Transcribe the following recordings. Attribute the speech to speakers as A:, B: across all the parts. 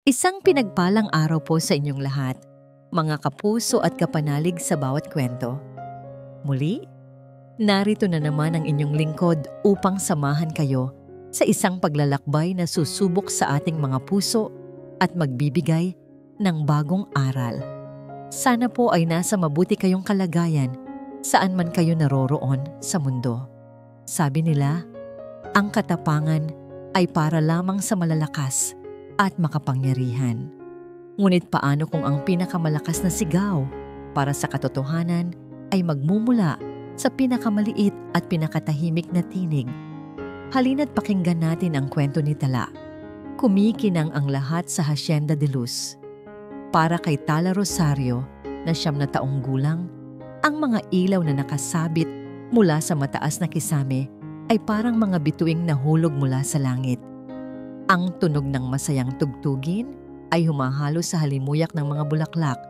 A: Isang pinagpalang araw po sa inyong lahat, mga kapuso at kapanalig sa bawat kwento. Muli, narito na naman ang inyong lingkod upang samahan kayo sa isang paglalakbay na susubok sa ating mga puso at magbibigay ng bagong aral. Sana po ay nasa mabuti kayong kalagayan saan man kayo naroroon sa mundo. Sabi nila, ang katapangan ay para lamang sa malalakas at makapangyarihan. Ngunit paano kung ang pinakamalakas na sigaw para sa katotohanan ay magmumula sa pinakamaliit at pinakatahimik na tinig? Halina't pakinggan natin ang kwento ni Tala. Kumikinang ang lahat sa Hacienda de Luz. Para kay Tala Rosario na 9 na taong gulang, ang mga ilaw na nakasabit mula sa mataas na kisame ay parang mga bituing nahulog mula sa langit. Ang tunog ng masayang tugtugin ay humahalo sa halimuyak ng mga bulaklak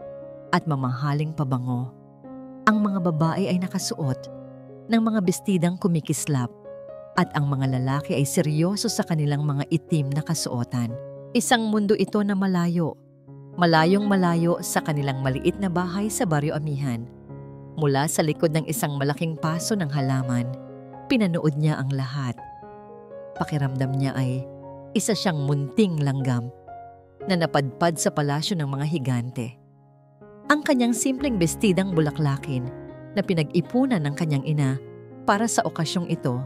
A: at mamahaling pabango. Ang mga babae ay nakasuot ng mga bestidang kumikislap at ang mga lalaki ay seryoso sa kanilang mga itim na kasuotan. Isang mundo ito na malayo, malayong malayo sa kanilang maliit na bahay sa Baryo Amihan. Mula sa likod ng isang malaking paso ng halaman, pinanood niya ang lahat. Pakiramdam niya ay isa siyang munting langgam na napadpad sa palasyo ng mga higante. Ang kanyang simpleng bestidang bulaklakin na pinag-ipunan ng kanyang ina para sa okasyong ito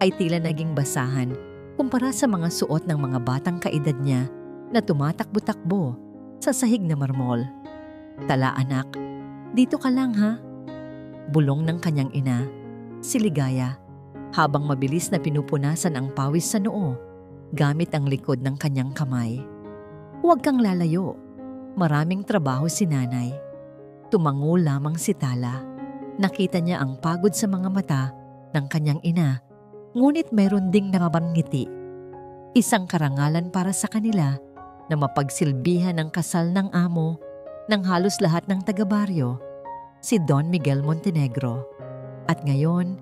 A: ay tila naging basahan kumpara sa mga suot ng mga batang kaedad niya na tumatakbo-takbo sa sahig na marmol. Tala anak, dito ka lang ha? Bulong ng kanyang ina, si Ligaya, habang mabilis na pinupunasan ang pawis sa noo gamit ang likod ng kanyang kamay. Huwag kang lalayo. Maraming trabaho si nanay. Tumango lamang si Tala. Nakita niya ang pagod sa mga mata ng kanyang ina, ngunit mayroon ding nakabangiti. Isang karangalan para sa kanila na mapagsilbihan ng kasal ng amo ng halos lahat ng taga-baryo, si Don Miguel Montenegro. At ngayon,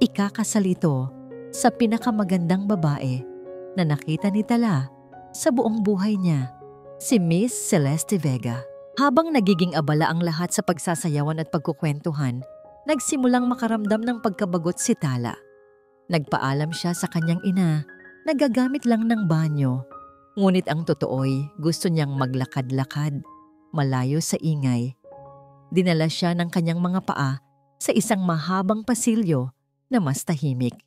A: ikakasal ito sa pinakamagandang babae na nakita ni Tala sa buong buhay niya, si Miss Celeste Vega. Habang nagiging abala ang lahat sa pagsasayawan at pagkukwentuhan, nagsimulang makaramdam ng pagkabagot si Tala. Nagpaalam siya sa kanyang ina na gagamit lang ng banyo. Ngunit ang totoo'y gusto niyang maglakad-lakad, malayo sa ingay. Dinala siya ng kanyang mga paa sa isang mahabang pasilyo na mas tahimik.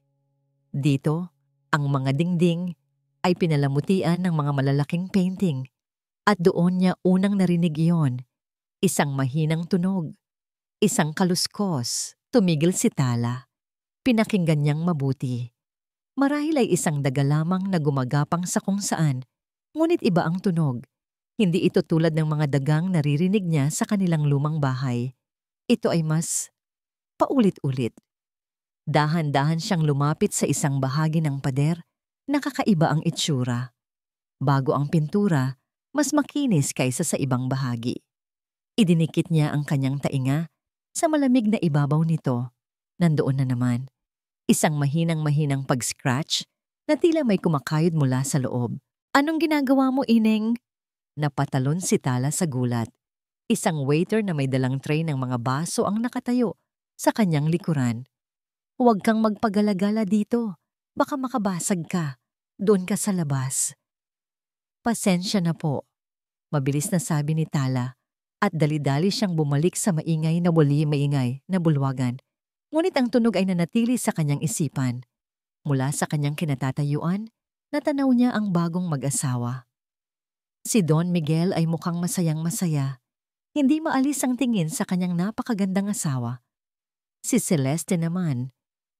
A: Dito, ang mga dingding ay pinalamutian ng mga malalaking painting at doon niya unang narinig iyon. Isang mahinang tunog, isang kaluskos. Tumigil si Tala. Pinakinggan niyang mabuti. Marahil ay isang daga lamang na gumagapang sa kung saan, ngunit iba ang tunog. Hindi ito tulad ng mga dagang naririnig niya sa kanilang lumang bahay. Ito ay mas paulit-ulit. Dahan-dahan siyang lumapit sa isang bahagi ng pader. Nakakaiba ang itsura. Bago ang pintura, mas makinis kaysa sa ibang bahagi. Idinikit niya ang kanyang tainga sa malamig na ibabaw nito. Nandoon na naman, isang mahinang-mahinang pag-scratch na tila may kumakayod mula sa loob. Anong ginagawa mo, Ineng? Napatalon si Tala sa gulat. Isang waiter na may dalang tray ng mga baso ang nakatayo sa kanyang likuran. Huwag kang magpagalagala dito. Baka makabasag ka. Doon ka sa labas. Pasensya na po. Mabilis na sabi ni Tala at dali-dali siyang bumalik sa maingay na maingay na bulwagan. Ngunit ang tunog ay nanatili sa kanyang isipan. Mula sa kanyang kinatatayuan, natanaw niya ang bagong mag-asawa. Si Don Miguel ay mukhang masayang-masaya. Hindi maalis ang tingin sa kanyang napakagandang asawa. Si Celeste naman,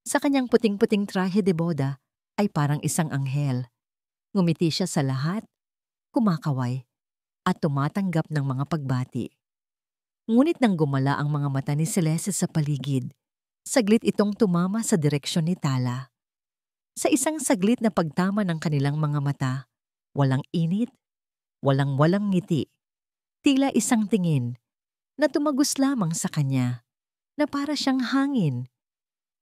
A: sa kanyang puting-puting trahe de boda, ay parang isang anghel. Ngumiti siya sa lahat, kumakaway, at tumatanggap ng mga pagbati. Ngunit nang gumala ang mga mata ni Celeste sa paligid, saglit itong tumama sa direksyon ni Tala. Sa isang saglit na pagtama ng kanilang mga mata, walang init, walang ngiti. Tila isang tingin na tumagos lamang sa kanya, na para siyang hangin.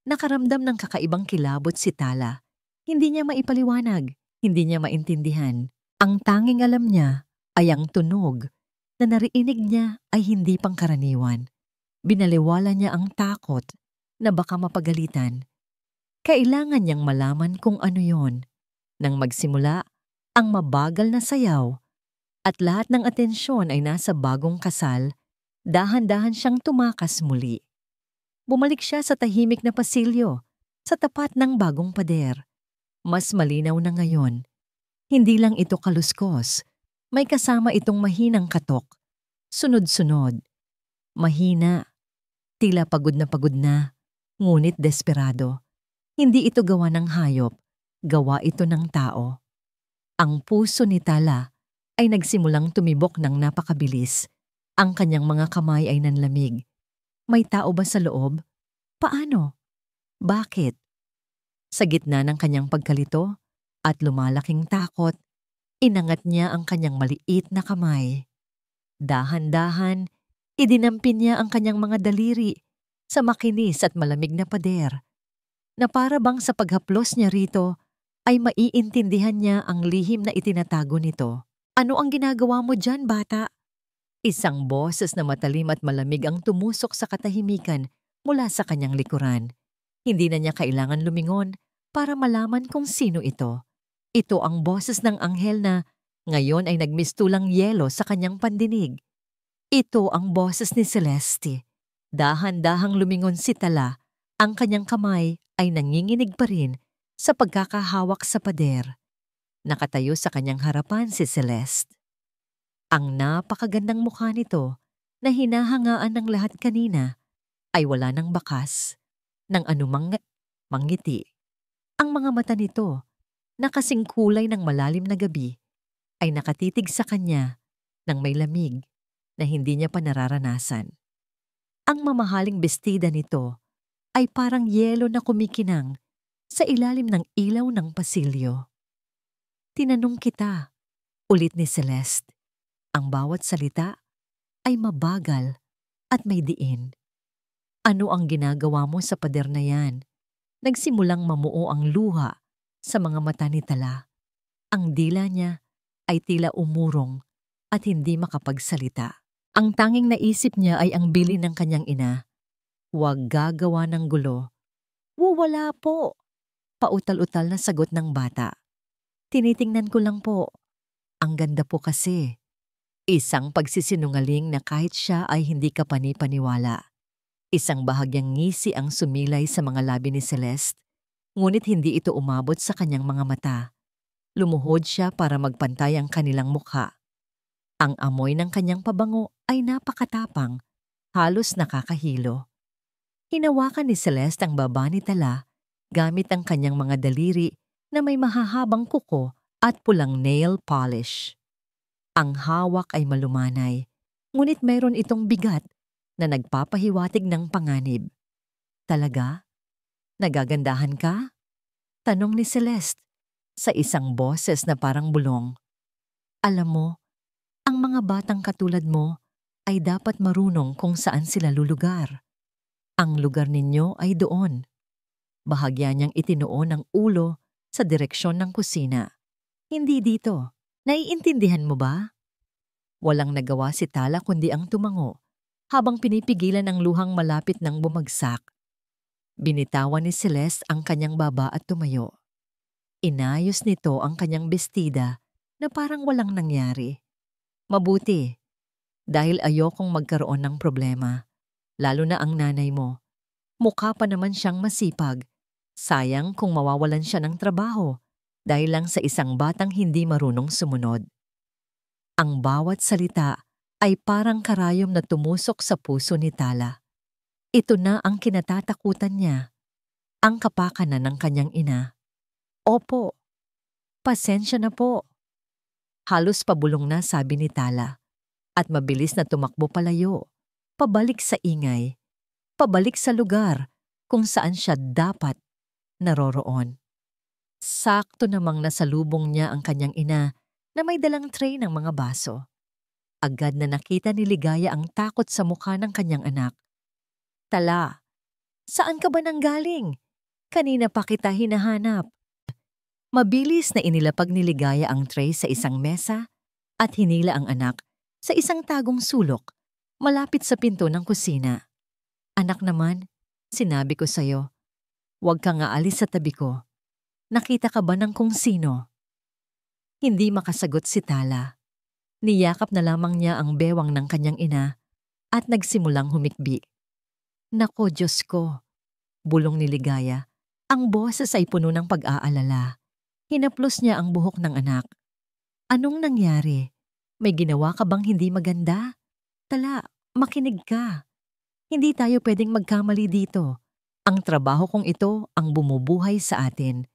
A: Nakaramdam ng kakaibang kilabot si Tala. Hindi niya maipaliwanag, hindi niya maintindihan. Ang tanging alam niya ay ang tunog na narinig niya ay hindi pangkaraniwan. Binaliwala niya ang takot na baka mapagalitan. Kailangan niyang malaman kung ano yon. Nang magsimula ang mabagal na sayaw at lahat ng atensyon ay nasa bagong kasal, dahan-dahan siyang tumakas muli. Bumalik siya sa tahimik na pasilyo, sa tapat ng bagong pader. Mas malinaw na ngayon. Hindi lang ito kaluskos. May kasama itong mahinang katok. Sunod-sunod. Mahina. Tila pagod na, ngunit desperado. Hindi ito gawa ng hayop. Gawa ito ng tao. Ang puso ni Tala ay nagsimulang tumibok ng napakabilis. Ang kanyang mga kamay ay nanlamig. May tao ba sa loob? Paano? Bakit? Sa gitna ng kanyang pagkalito at lumalaking takot, inangat niya ang kanyang maliit na kamay. Dahan-dahan, idinampin niya ang kanyang mga daliri sa makinis at malamig na pader, na para bang sa paghaplos niya rito ay maiintindihan niya ang lihim na itinatago nito. Ano ang ginagawa mo dyan, bata? Isang boses na matalim at malamig ang tumusok sa katahimikan mula sa kanyang likuran. Hindi na niya kailangan lumingon para malaman kung sino ito. Ito ang boses ng anghel na ngayon ay nagmistulang yelo sa kanyang pandinig. Ito ang boses ni Celeste. Dahan-dahang lumingon si Tala. Ang kanyang kamay ay nanginginig pa rin sa pagkakahawak sa pader. Nakatayo sa kanyang harapan si Celeste. Ang napakagandang mukha nito na hinahangaan ng lahat kanina ay wala ng bakas ng anumang mangiti. Ang mga mata nito na kasing kulay ng malalim na gabi ay nakatitig sa kanya ng may lamig na hindi niya pa nararanasan. Ang mamahaling bestida nito ay parang yelo na kumikinang sa ilalim ng ilaw ng pasilyo. Tinanong kita, ulit ni Celeste. Ang bawat salita ay mabagal at may diin. Ano ang ginagawa mo sa pader na yan? Nagsimulang mamuo ang luha sa mga mata ni Tala. Ang dila niya ay tila umurong at hindi makapagsalita. Ang tanging naisip niya ay ang bilin ng kanyang ina. Huwag gagawa ng gulo. Wala po. Pautal-utal na sagot ng bata. Tinitingnan ko lang po. Ang ganda po kasi. Isang pagsisinungaling na kahit siya ay hindi kapani-paniwala. Isang bahagyang ngisi ang sumilay sa mga labi ni Celeste, ngunit hindi ito umabot sa kanyang mga mata. Lumuhod siya para magpantay ang kanilang mukha. Ang amoy ng kanyang pabango ay napakatapang, halos nakakahilo. Hinawakan ni Celeste ang baba ni Tala gamit ang kanyang mga daliri na may mahahabang kuko at pulang nail polish. Ang hawak ay malumanay, ngunit mayroon itong bigat na nagpapahiwatig ng panganib. Talaga? Nagagandahan ka? Tanong ni Celeste sa isang boses na parang bulong. Alam mo, ang mga batang katulad mo ay dapat marunong kung saan sila lulugar. Ang lugar ninyo ay doon. Bahagya niyang itinuon ang ulo sa direksyon ng kusina. Hindi dito. Naiintindihan mo ba? Walang nagawa si Tala kundi ang tumango habang pinipigilan ang luhang malapit ng bumagsak. Binitawan ni Celeste ang kanyang baba at tumayo. Inayos nito ang kanyang bestida na parang walang nangyari. Mabuti, dahil ayokong magkaroon ng problema, lalo na ang nanay mo. Mukha pa naman siyang masipag. Sayang kung mawawalan siya ng trabaho dahil lang sa isang batang hindi marunong sumunod. Ang bawat salita ay parang karayom na tumusok sa puso ni Tala. Ito na ang kinatatakutan niya, ang kapakanan ng kanyang ina. Opo, pasensya na po. Halos pabulong na sabi ni Tala at mabilis na tumakbo palayo, pabalik sa ingay, pabalik sa lugar kung saan siya dapat naroroon. Sakto namang nasalubong niya ang kanyang ina na may dalang tray ng mga baso. Agad na nakita ni Ligaya ang takot sa mukha ng kanyang anak. Tala, saan ka ba nanggaling? Kanina pa kita hinahanap. Mabilis na inilapag ni Ligaya ang tray sa isang mesa at hinila ang anak sa isang tagong sulok malapit sa pinto ng kusina. Anak naman, sinabi ko sa'yo, huwag kang aalis sa tabi ko. Nakita ka ba ng kung sino? Hindi makasagot si Tala. Niyakap na lamang niya ang bewang ng kanyang ina at nagsimulang humikbi. Nako Diyos ko, bulong ni Ligaya. Ang boses ay puno ng pag-aalala. Hinaplos niya ang buhok ng anak. Anong nangyari? May ginawa ka bang hindi maganda? Tala, makinig ka. Hindi tayo pwedeng magkamali dito. Ang trabaho kong ito ang bumubuhay sa atin.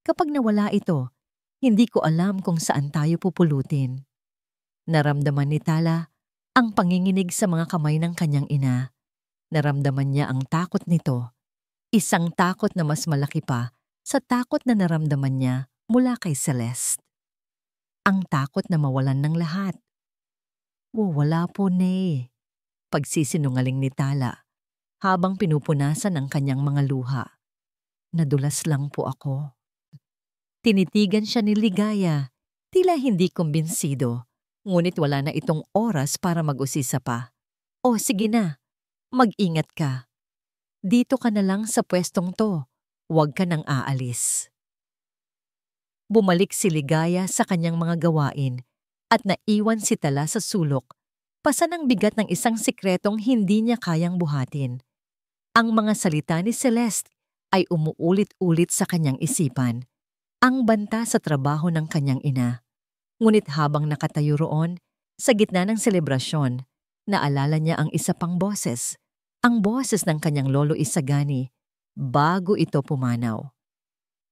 A: Kapag nawala ito, hindi ko alam kung saan tayo pupulutin. Naramdaman ni Tala ang panginginig sa mga kamay ng kanyang ina. Naramdaman niya ang takot nito. Isang takot na mas malaki pa sa takot na naramdaman niya mula kay Celeste. Ang takot na mawalan ng lahat. Wala po, Nay. Pagsisinungaling ni Tala habang pinupunasan ang kanyang mga luha. Nadulas lang po ako. Tinitigan siya ni Ligaya, tila hindi kumbinsido. Ngunit wala na itong oras para mag-usisa pa. O sige na, mag-ingat ka. Dito ka na lang sa pwestong to, huwag ka nang aalis. Bumalik si Ligaya sa kanyang mga gawain at naiwan si Tala sa sulok, pasan ang bigat ng isang sikretong hindi niya kayang buhatin. Ang mga salita ni Celeste ay umuulit-ulit sa kanyang isipan, ang banta sa trabaho ng kanyang ina. Ngunit habang nakatayo roon, sa gitna ng selebrasyon, naalala niya ang isa pang boses, ang boses ng kanyang lolo Isagani, bago ito pumanaw.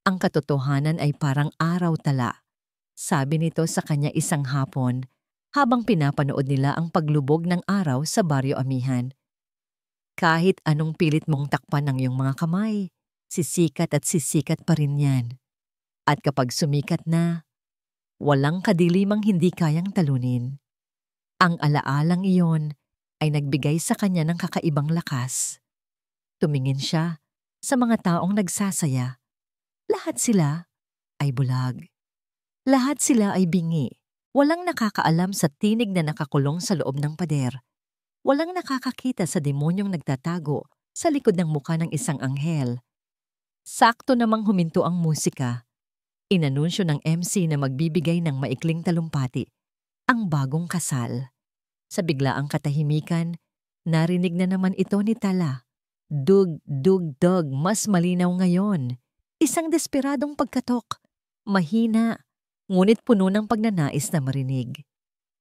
A: Ang katotohanan ay parang araw tala, sabi nito sa kanya isang hapon, habang pinapanood nila ang paglubog ng araw sa Baryo Amihan. Kahit anong pilit mong takpan ng iyong mga kamay, sisikat at sisikat pa rin yan. At kapag sumikat na, walang kadilimang hindi kayang talunin. Ang alaalang iyon ay nagbigay sa kanya ng kakaibang lakas. Tumingin siya sa mga taong nagsasaya. Lahat sila ay bulag. Lahat sila ay bingi. Walang nakakaalam sa tinig na nakakulong sa loob ng pader. Walang nakakakita sa demonyong nagtatago sa likod ng mukha ng isang anghel. Sakto namang huminto ang musika. Inanunsyo ng MC na magbibigay ng maikling talumpati, ang bagong kasal. Sa biglaang katahimikan, narinig na naman ito ni Tala. Dug, dug, dug, mas malinaw ngayon. Isang desperadong pagkatok. Mahina, ngunit puno ng pagnanais na marinig.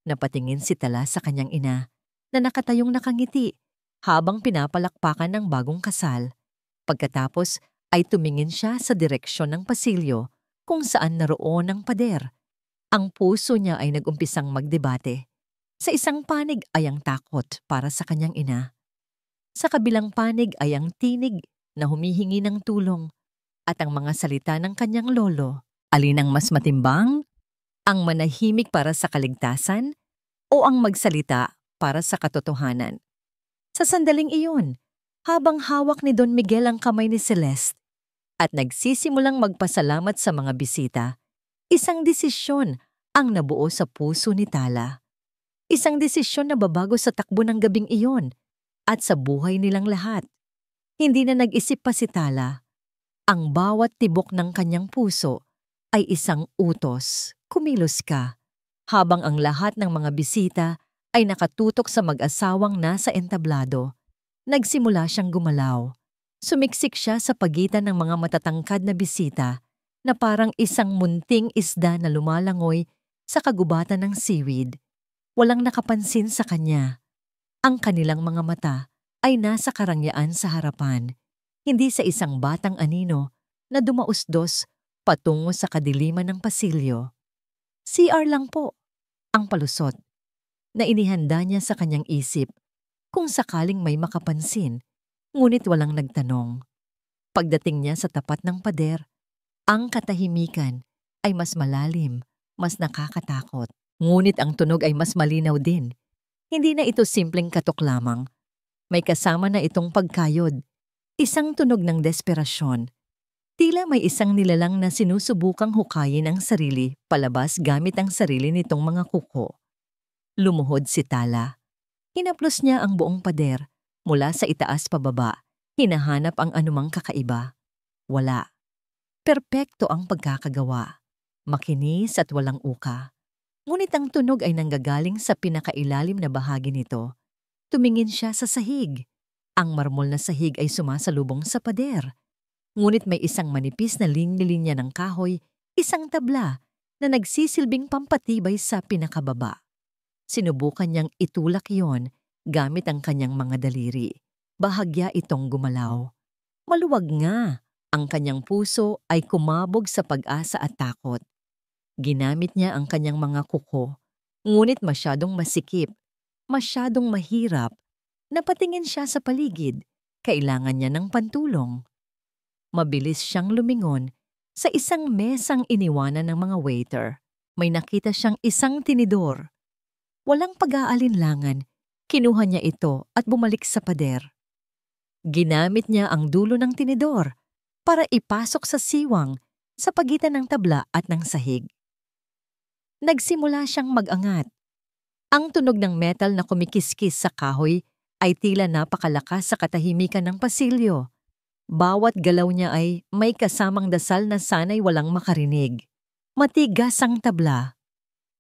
A: Napatingin si Tala sa kanyang ina, na nakatayong nakangiti, habang pinapalakpakan ng bagong kasal. Pagkatapos ay tumingin siya sa direksyon ng pasilyo, kung saan naroon ang pader. Ang puso niya ay nagumpisang magdebate. Sa isang panig ay ang takot para sa kanyang ina. Sa kabilang panig ay ang tinig na humihingi ng tulong at ang mga salita ng kanyang lolo. Alin ang mas matimbang? Ang manahimik para sa kaligtasan o ang magsalita para sa katotohanan? Sa sandaling iyon, habang hawak ni Don Miguel ang kamay ni Celeste, at nagsisimulang magpasalamat sa mga bisita, isang desisyon ang nabuo sa puso ni Tala. Isang desisyon na babago sa takbo ng gabing iyon at sa buhay nilang lahat. Hindi na nag-isip pa si Tala. Ang bawat tibok ng kanyang puso ay isang utos. Kumilos ka. Habang ang lahat ng mga bisita ay nakatutok sa mag-asawang nasa entablado, nagsimula siyang gumalaw. Sumiksik siya sa pagitan ng mga matatangkad na bisita na parang isang munting isda na lumalangoy sa kagubatan ng seaweed. Walang nakapansin sa kanya. Ang kanilang mga mata ay nasa karangyaan sa harapan, hindi sa isang batang anino na dumausdos patungo sa kadiliman ng pasilyo. CR lang po, ang palusot, na inihanda niya sa kanyang isip kung sakaling may makapansin. Ngunit walang nagtanong. Pagdating niya sa tapat ng pader, ang katahimikan ay mas malalim, mas nakakatakot. Ngunit ang tunog ay mas malinaw din. Hindi na ito simpleng katok lamang. May kasama na itong pagkayod, isang tunog ng desperasyon. Tila may isang nilalang na sinusubukang hukayin ang sarili palabas gamit ang sarili nitong mga kuko. Lumuhod si Tala. Hinaplos niya ang buong pader, mula sa itaas pababa, hinahanap ang anumang kakaiba. Wala. Perpekto ang pagkakagawa. Makinis at walang uka. Ngunit ang tunog ay nanggagaling sa pinakailalim na bahagi nito. Tumingin siya sa sahig. Ang marmol na sahig ay sumasalubong sa pader. Ngunit may isang manipis na linya ng kahoy, isang tabla na nagsisilbing pampatibay sa pinakababa. Sinubukan niyang itulak iyon gamit ang kanyang mga daliri. Bahagya itong gumalaw. Maluwag nga. Ang kanyang puso ay kumabog sa pag-asa at takot. Ginamit niya ang kanyang mga kuko, ngunit masyadong masikip, masyadong mahirap. Napatingin siya sa paligid. Kailangan niya ng pantulong. Mabilis siyang lumingon sa isang mesang iniwanan ng mga waiter. May nakita siyang isang tinidor. Walang pag-aalinlangan, kinuha niya ito at bumalik sa pader. Ginamit niya ang dulo ng tinidor para ipasok sa siwang sa pagitan ng tabla at ng sahig. Nagsimula siyang mag-angat. Ang tunog ng metal na kumikiskis sa kahoy ay tila napakalakas sa katahimikan ng pasilyo. Bawat galaw niya ay may kasamang dasal na sana'y walang makarinig. Matigas ang tabla.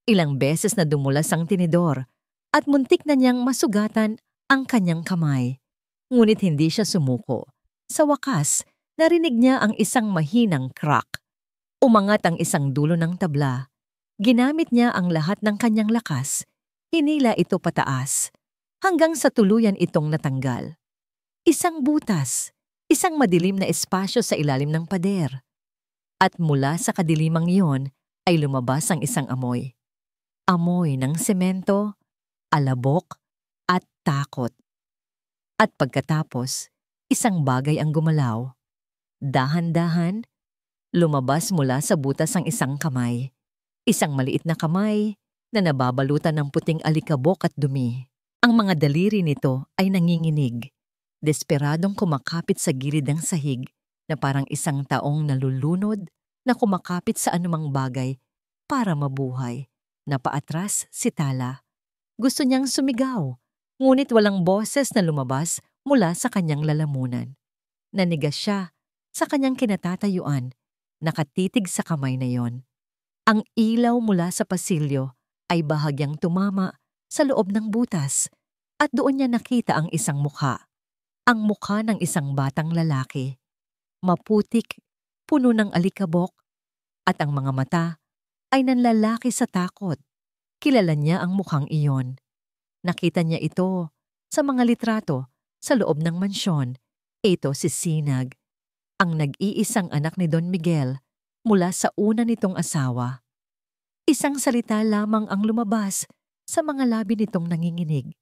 A: Ilang beses na dumulas ang tinidor at muntik na niyang masugatan ang kanyang kamay. Ngunit hindi siya sumuko. Sa wakas, narinig niya ang isang mahinang crack. Umangat ang isang dulo ng tabla. Ginamit niya ang lahat ng kanyang lakas. Hinila ito pataas, hanggang sa tuluyan itong natanggal. Isang butas, isang madilim na espasyo sa ilalim ng pader. At mula sa kadilimang iyon ay lumabas ang isang amoy. Amoy ng semento, alabok, at takot. At pagkatapos, isang bagay ang gumalaw. Dahan-dahan, lumabas mula sa butas ang isang kamay. Isang maliit na kamay na nababalutan ng puting alikabok at dumi. Ang mga daliri nito ay nanginginig, desperadong kumakapit sa gilid ng sahig na parang isang taong nalulunod na kumakapit sa anumang bagay para mabuhay. Napaatras si Tala. Gusto niyang sumigaw, ngunit walang boses na lumabas mula sa kanyang lalamunan. Nanigas siya sa kanyang kinatatayuan, nakatitig sa kamay na yon. Ang ilaw mula sa pasilyo ay bahagyang tumama sa loob ng butas at doon niya nakita ang isang mukha. Ang mukha ng isang batang lalaki. Maputik, puno ng alikabok, at ang mga mata ay nanlalaki sa takot. Kilala niya ang mukhang iyon. Nakita niya ito sa mga litrato sa loob ng mansyon. Ito si Sinag, ang nag-iisang anak ni Don Miguel mula sa una nitong asawa. Isang salita lamang ang lumabas sa mga labi nitong nanginginig.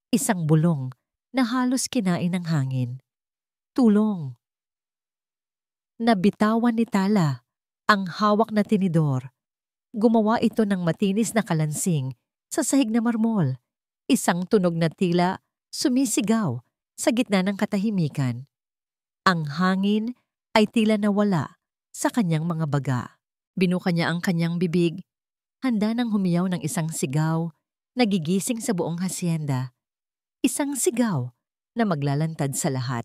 A: Isang bulong na halos kinain ng hangin. Tulong. Nabitawan ni Tala ang hawak na tinidor. Gumawa ito ng matinis na kalansing sa sahig na marmol. Isang tunog na tila sumisigaw sa gitna ng katahimikan. Ang hangin ay tila nawala sa kanyang mga baga. Binuka niya ang kanyang bibig, handa nang humiyaw ng isang sigaw na gigising sa buong hasyenda. Isang sigaw na maglalantad sa lahat.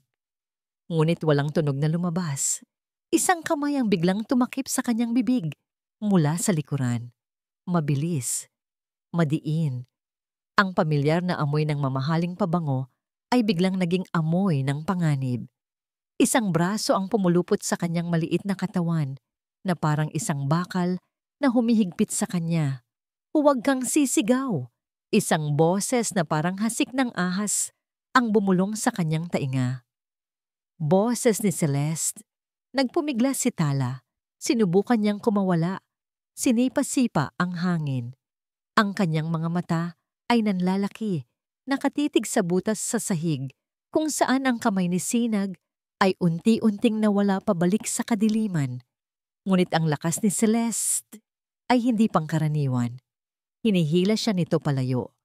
A: Ngunit walang tunog na lumabas. Isang kamay ang biglang tumakip sa kanyang bibig mula sa likuran. Mabilis, madiin. Ang pamilyar na amoy ng mamahaling pabango ay biglang naging amoy ng panganib. Isang braso ang pumulupot sa kanyang maliit na katawan na parang isang bakal na humihigpit sa kanya. Huwag kang sisigaw. Isang boses na parang hasik ng ahas ang bumulong sa kanyang tainga. Boses ni Celeste. Nagpumiglas si Tala. Sinubukan niyang kumawala. Sinipa-sipa ang hangin. Ang kanyang mga mata ay nanlalaki, nakatitig sa butas sa sahig, kung saan ang kamay ni Sinag ay unti-unting nawala pabalik sa kadiliman. Ngunit ang lakas ni Celeste ay hindi pangkaraniwan. Hinihila siya nito palayo.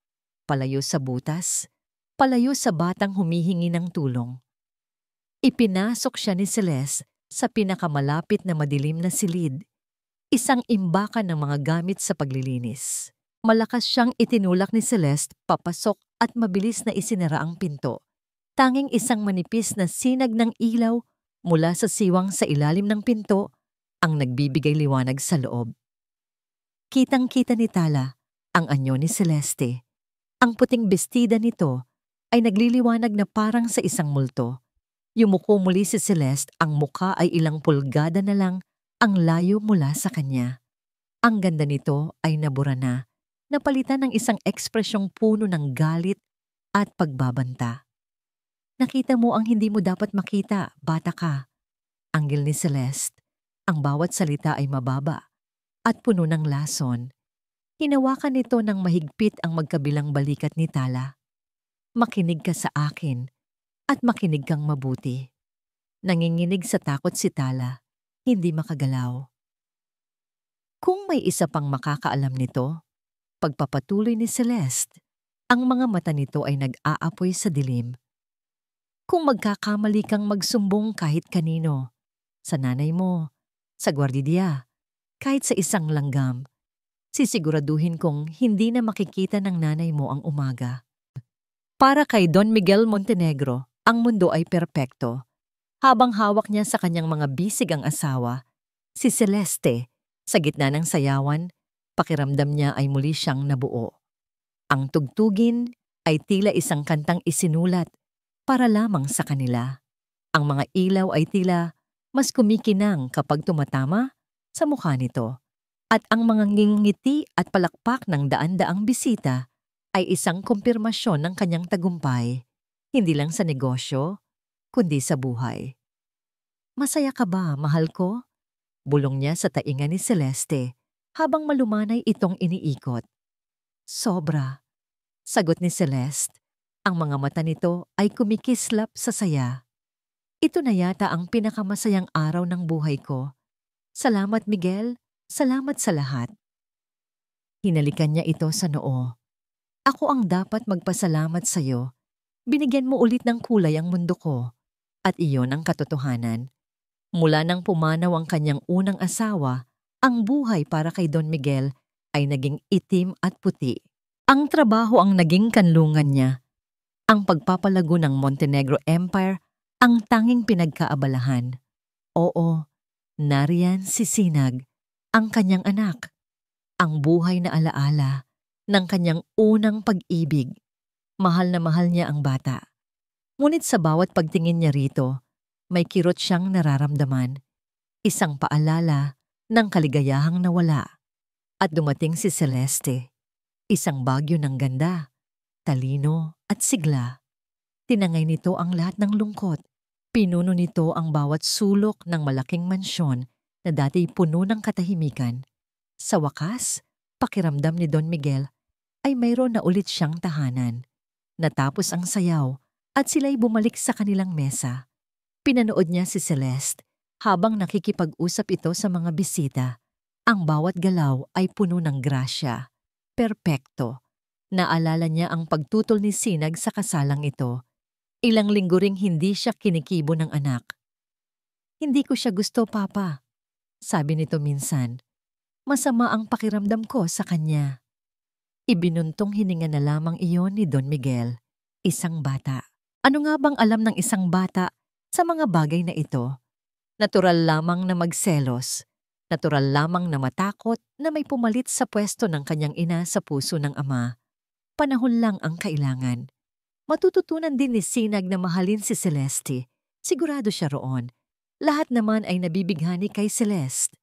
A: Palayo sa butas, palayo sa batang humihingi ng tulong. Ipinasok siya ni Celeste Sa pinakamalapit na madilim na silid, isang imbakan ng mga gamit sa paglilinis. Malakas siyang itinulak ni Celeste papasok at mabilis na isinara ang pinto. Tanging isang manipis na sinag ng ilaw mula sa siwang sa ilalim ng pinto ang nagbibigay liwanag sa loob. Kitang-kita ni Tala ang anyo ni Celeste. Ang puting bestida nito ay nagliliwanag na parang sa isang multo. Yumuko muli si Celeste, ang muka ay ilang pulgada na lang ang layo mula sa kanya. Ang ganda nito ay nabura na, napalitan ng isang ekspresyong puno ng galit at pagbabanta. Nakita mo ang hindi mo dapat makita, bata ka. Anggil ni Celeste, ang bawat salita ay mababa at puno ng lason. Hinawakan nito ng mahigpit ang magkabilang balikat ni Tala. Makinig ka sa akin at makinig kang mabuti. Nanginginig sa takot si Tala, hindi makagalaw. Kung may isa pang makakaalam nito, pagpapatuloy ni Celeste, ang mga mata nito ay nag-aapoy sa dilim. Kung magkakamali kang magsumbong kahit kanino, sa nanay mo, sa gwardiya, kahit sa isang langgam, sisiguraduhin kong hindi na makikita ng nanay mo ang umaga. Para kay Don Miguel Montenegro, ang mundo ay perpekto. Habang hawak niya sa kanyang mga bisig ang asawa, si Celeste, sa gitna ng sayawan, pakiramdam niya ay muli siyang nabuo. Ang tugtugin ay tila isang kantang isinulat para lamang sa kanila. Ang mga ilaw ay tila mas kumikinang kapag tumatama sa mukha nito. At ang mga ngingiti at palakpak ng daan-daang bisita ay isang kumpirmasyon ng kanyang tagumpay, hindi lang sa negosyo, kundi sa buhay. Masaya ka ba, mahal ko? Bulong niya sa tainga ni Celeste habang malumanay itong iniikot. Sobra, sagot ni Celeste. Ang mga mata nito ay kumikislap sa saya. Ito na yata ang pinakamasayang araw ng buhay ko. Salamat, Miguel. Salamat sa lahat. Hinalikan niya ito sa noo. Ako ang dapat magpasalamat sa iyo. Binigyan mo ulit ng kulay ang mundo ko. At iyon ang katotohanan. Mula nang pumanaw ang kanyang unang asawa, ang buhay para kay Don Miguel ay naging itim at puti. Ang trabaho ang naging kanlungan niya. Ang pagpapalago ng Montenegro Empire ang tanging pinagkaabalahan. Oo, nariyan si Sinag, ang kanyang anak. Ang buhay na alaala ng kanyang unang pag-ibig. Mahal na mahal niya ang bata. Ngunit sa bawat pagtingin niya rito, may kirot siyang nararamdaman. Isang paalala ng kaligayahang nawala. At dumating si Celeste. Isang bagyo ng ganda, talino at sigla. Tinangay nito ang lahat ng lungkot. Pinuno nito ang bawat sulok ng malaking mansyon na dati puno ng katahimikan. Sa wakas, pakiramdam ni Don Miguel ay mayroon na ulit siyang tahanan. Natapos ang sayaw at sila'y bumalik sa kanilang mesa. Pinanood niya si Celeste habang nakikipag-usap ito sa mga bisita. Ang bawat galaw ay puno ng grasya. Perpekto. Naalala niya ang pagtutol ni Sinag sa kasalang ito. Ilang linggo ring hindi siya kinikibo ng anak. Hindi ko siya gusto, Papa. Sabi nito minsan. Masama ang pakiramdam ko sa kanya. Ibinuntong hininga na lamang iyon ni Don Miguel, isang bata. Ano nga bang alam ng isang bata sa mga bagay na ito? Natural lamang na magselos. Natural lamang na matakot na may pumalit sa pwesto ng kanyang ina sa puso ng ama. Panahon lang ang kailangan. Matututunan din ni Sinag na mahalin si Celeste. Sigurado siya roon. Lahat naman ay nabibighani kay Celeste.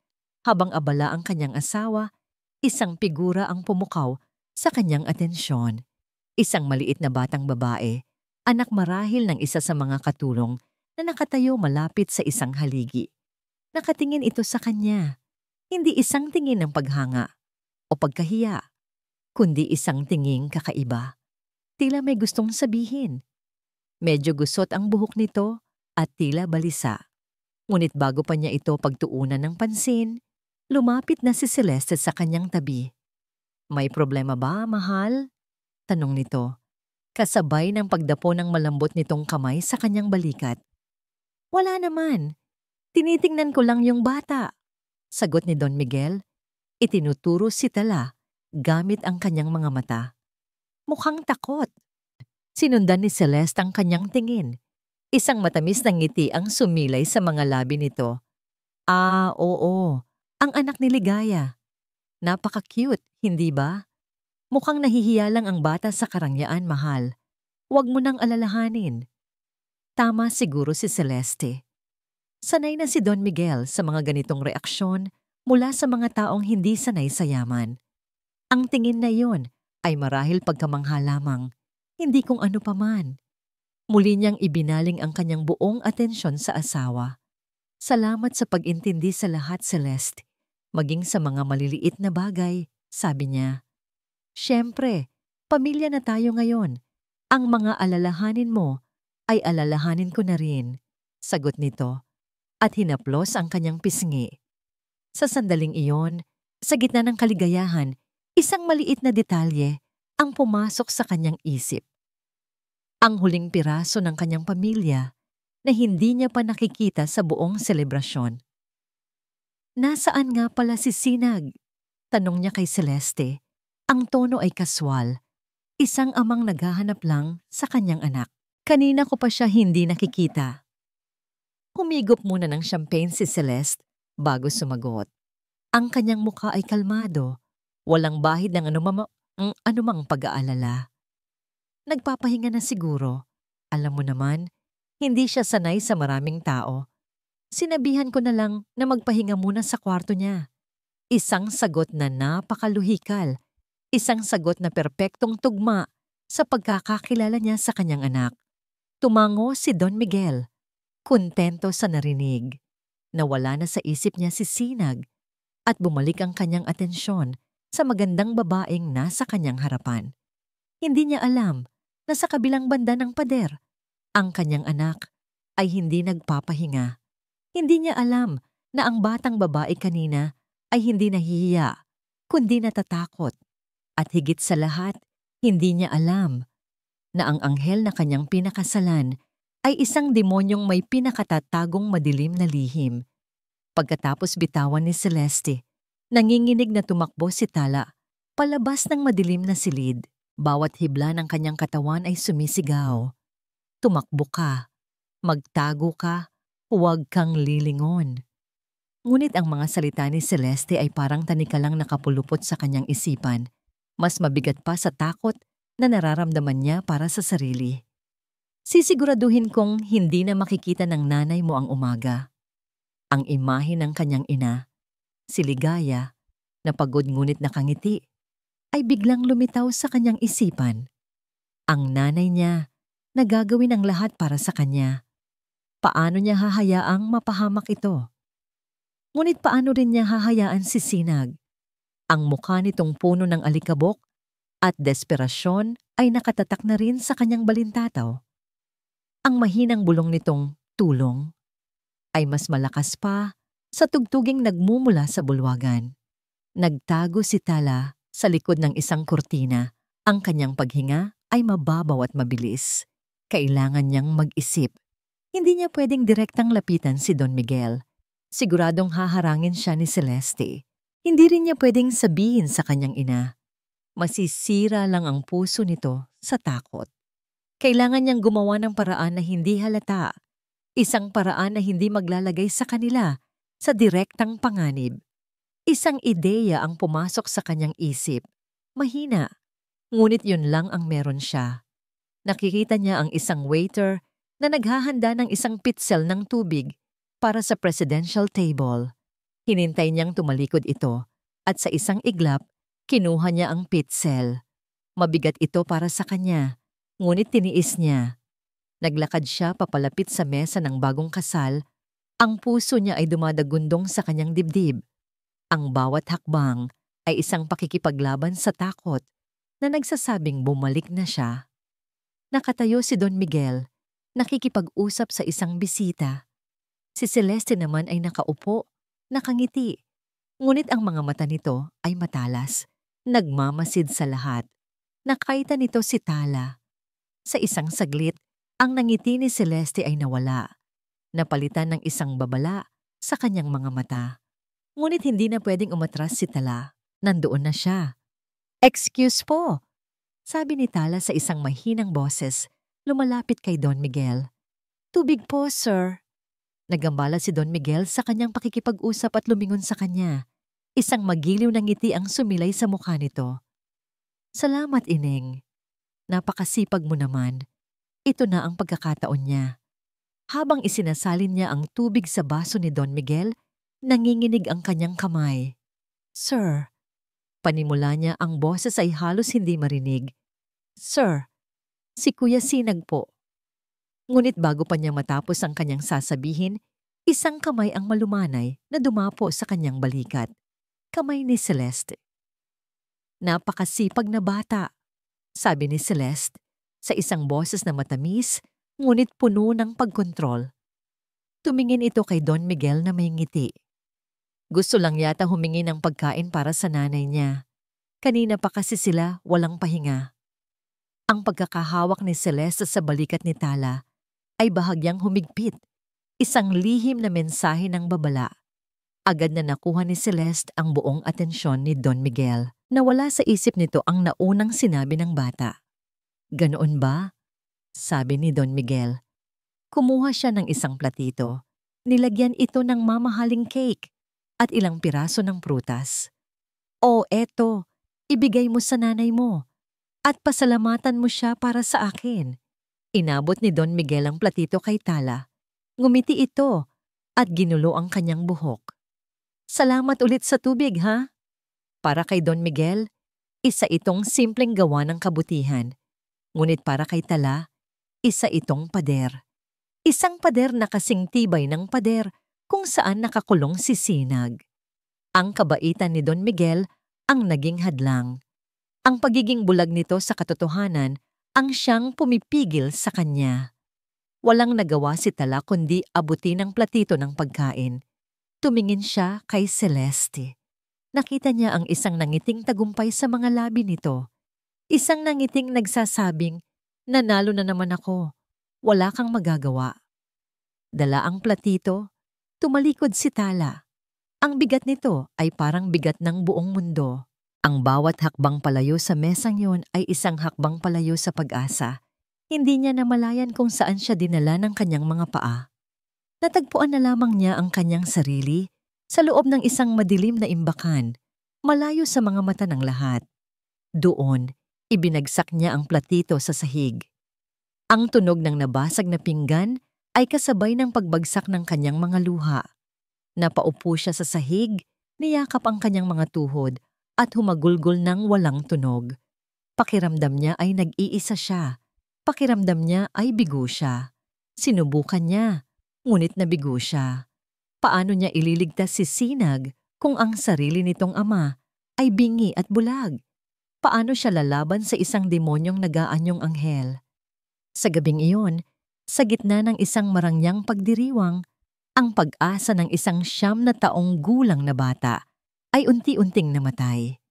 A: Habang abala ang kanyang asawa, isang figura ang pumukaw sa kanyang atensyon. Isang maliit na batang babae, anak marahil ng isa sa mga katulong na nakatayo malapit sa isang haligi. Nakatingin ito sa kanya. Hindi isang tingin ng paghanga o pagkahiya, kundi isang tinging kakaiba. Tila may gustong sabihin. Medyo gusot ang buhok nito at tila balisa. Ngunit bago pa niya ito pagtuunan ng pansin, lumapit na si Celeste sa kanyang tabi. May problema ba, mahal? Tanong nito, kasabay ng pagdapo ng malambot nitong kamay sa kanyang balikat. Wala naman. Tinitingnan ko lang yung bata, sagot ni Don Miguel. Itinuturo si Tala gamit ang kanyang mga mata. Mukhang takot. Sinundan ni Celeste ang kanyang tingin. Isang matamis na ngiti ang sumilay sa mga labi nito. Ah, oo. Ang anak ni Ligaya. Napaka-cute, hindi ba? Mukhang nahihiya lang ang bata sa karangyaan, mahal. Huwag mo nang alalahanin. Tama siguro si Celeste. Sanay na si Don Miguel sa mga ganitong reaksyon mula sa mga taong hindi sanay sa yaman. Ang tingin na iyon ay marahil pagkamangha lamang, hindi kung ano paman. Muli niyang ibinaling ang kanyang buong atensyon sa asawa. Salamat sa pag-intindi sa lahat, Celeste. Maging sa mga maliliit na bagay, sabi niya. Siyempre, pamilya na tayo ngayon. Ang mga alalahanin mo ay alalahanin ko na rin, sagot nito, at hinaplos ang kanyang pisngi. Sa sandaling iyon, sa gitna ng kaligayahan, isang maliit na detalye ang pumasok sa kanyang isip. Ang huling piraso ng kanyang pamilya na hindi niya pa nakikita sa buong selebrasyon. Nasaan nga pala si Sinag? Tanong niya kay Celeste. Ang tono ay kaswal. Isang amang naghahanap lang sa kanyang anak. Kanina ko pa siya hindi nakikita. Humigop muna ng champagne si Celeste bago sumagot. Ang kanyang mukha ay kalmado. Walang bahid ng anumang pag-aalala. Nagpapahinga na siguro. Alam mo naman, hindi siya sanay sa maraming tao. Sinabihan ko na lang na magpahinga muna sa kwarto niya. Isang sagot na napakaluhikal. Isang sagot na perpektong tugma sa pagkakakilala niya sa kanyang anak. Tumango si Don Miguel. Kontento sa narinig. Nawala na sa isip niya si Sinag at bumalik ang kanyang atensyon sa magandang babaeng nasa kanyang harapan. Hindi niya alam na sa kabilang banda ng pader, ang kanyang anak ay hindi nagpapahinga. Hindi niya alam na ang batang babae kanina ay hindi nahihiya, kundi natatakot. At higit sa lahat, hindi niya alam na ang anghel na kanyang pinakasalan ay isang demonyong may pinakatatagong madilim na lihim. Pagkatapos bitawan ni Celeste, nanginginig na tumakbo si Tala, palabas ng madilim na silid. Bawat hibla ng kanyang katawan ay sumisigaw. Tumakbo ka, magtago ka, huwag kang lilingon. Ngunit ang mga salita ni Celeste ay parang tanikalang nakapulupot sa kanyang isipan. Mas mabigat pa sa takot na nararamdaman niya para sa sarili. Sisiguraduhin kong hindi na makikita ng nanay mo ang umaga. Ang imahe ng kanyang ina, si Ligaya, na pagod ngunit nakangiti, ay biglang lumitaw sa kanyang isipan. Ang nanay niya na gagawin ang lahat para sa kanya. Paano niya hahayaang mapahamak ito? Ngunit paano rin niya hahayaan si Sinag? Ang mukha nitong puno ng alikabok at desperasyon ay nakatatak na rin sa kanyang balintataw. Ang mahinang bulong nitong tulong ay mas malakas pa sa tugtuging nagmumula sa bulwagan. Nagtago si Tala sa likod ng isang kurtina. Ang kanyang paghinga ay mababaw at mabilis. Kailangan niyang mag-isip. Hindi niya pwedeng direktang lapitan si Don Miguel. Siguradong haharangin siya ni Celeste. Hindi rin niya pwedeng sabihin sa kanyang ina. Masisira lang ang puso nito sa takot. Kailangan niyang gumawa ng paraan na hindi halata. Isang paraan na hindi maglalagay sa kanila sa direktang panganib. Isang ideya ang pumasok sa kanyang isip. Mahina, ngunit yun lang ang meron siya. Nakikita niya ang isang waiter na naghahanda ng isang pitzel ng tubig para sa presidential table. Hinintay niyang tumalikod ito at sa isang iglap, kinuha niya ang pitzel. Mabigat ito para sa kanya, ngunit tiniis niya. Naglakad siya papalapit sa mesa ng bagong kasal. Ang puso niya ay dumadagundong sa kanyang dibdib. Ang bawat hakbang ay isang pakikipaglaban sa takot na nagsasabing bumalik na siya. Nakatayo si Don Miguel, nakikipag-usap sa isang bisita. Si Celeste naman ay nakaupo, nakangiti. Ngunit ang mga mata nito ay matalas, nagmamasid sa lahat. Nakita nito si Tala. Sa isang saglit, ang nangiti ni Celeste ay nawala. Napalitan ng isang babala sa kanyang mga mata. Ngunit hindi na pwedeng umatras si Tala. Nandoon na siya. "Excuse po," sabi ni Tala sa isang mahinang boses, lumalapit kay Don Miguel. "Tubig po, sir." Nagambala si Don Miguel sa kanyang pakikipag-usap at lumingon sa kanya. Isang magiliw na ngiti ang sumilay sa mukha nito. "Salamat, Ineng. Napakasipag mo naman." Ito na ang pagkakataon niya. Habang isinasalin niya ang tubig sa baso ni Don Miguel, nanginginig ang kanyang kamay. "Sir," panimula niya, ang boses ay halos hindi marinig. "Sir, si Kuya Sinag po." Ngunit bago pa niya matapos ang kanyang sasabihin, isang kamay ang malumanay na dumapo sa kanyang balikat. Kamay ni Celeste. "Napakasipag na bata," sabi ni Celeste sa isang boses na matamis ngunit puno ng pagkontrol. Tumingin ito kay Don Miguel na may ngiti. Gusto lang yata humingi ng pagkain para sa nanay niya. Kanina pa kasi sila walang pahinga. Ang pagkakahawak ni Celeste sa balikat ni Tala ay bahagyang humigpit. Isang lihim na mensahe ng babala. Agad na nakuha ni Celeste ang buong atensyon ni Don Miguel. Nawala sa isip nito ang naunang sinabi ng bata. "Ganoon ba?" sabi ni Don Miguel. Kumuha siya ng isang platito. Nilagyan ito ng mamahaling cake at ilang piraso ng prutas. "O, eto, ibigay mo sa nanay mo at pasalamatan mo siya para sa akin." Inabot ni Don Miguel ang platito kay Tala. Ngumiti ito at ginulo ang kanyang buhok. "Salamat ulit sa tubig, ha?" Para kay Don Miguel, isa itong simpleng gawa ng kabutihan. Ngunit para kay Tala, isa itong pader. Isang pader na kasing tibay ng pader kung saan nakakulong si Sinag. Ang kabaitan ni Don Miguel ang naging hadlang. Ang pagiging bulag nito sa katotohanan ang siyang pumipigil sa kanya. Walang nagawa si Tala kundi abutin ang platito ng pagkain. Tumingin siya kay Celeste. Nakita niya ang isang nangiting tagumpay sa mga labi nito. Isang nangiting nagsasabing, "Nanalo na naman ako. Wala kang magagawa." Dala ang platito, tumalikod si Tala. Ang bigat nito ay parang bigat ng buong mundo. Ang bawat hakbang palayo sa mesang yon ay isang hakbang palayo sa pag-asa. Hindi niya namalayan kung saan siya dinala ng kanyang mga paa. Natagpuan na lamang niya ang kanyang sarili sa loob ng isang madilim na imbakan, malayo sa mga mata ng lahat. Doon, ibinagsak niya ang platito sa sahig. Ang tunog ng nabasag na pinggan ay kasabay ng pagbagsak ng kanyang mga luha. Napaupo siya sa sahig, niyakap ang kanyang mga tuhod at humagulgol ng walang tunog. Pakiramdam niya ay nag-iisa siya. Pakiramdam niya ay bigo siya. Sinubukan niya, ngunit nabigo siya. Paano niya ililigtas si Sinag kung ang sarili nitong ama ay bingi at bulag? Paano siya lalaban sa isang demonyong nag-aanyong anghel? Sa gabing iyon, sa gitna ng isang marangyang pagdiriwang, ang pag-asa ng isang 9 taong gulang na bata ay unti-unting namatay.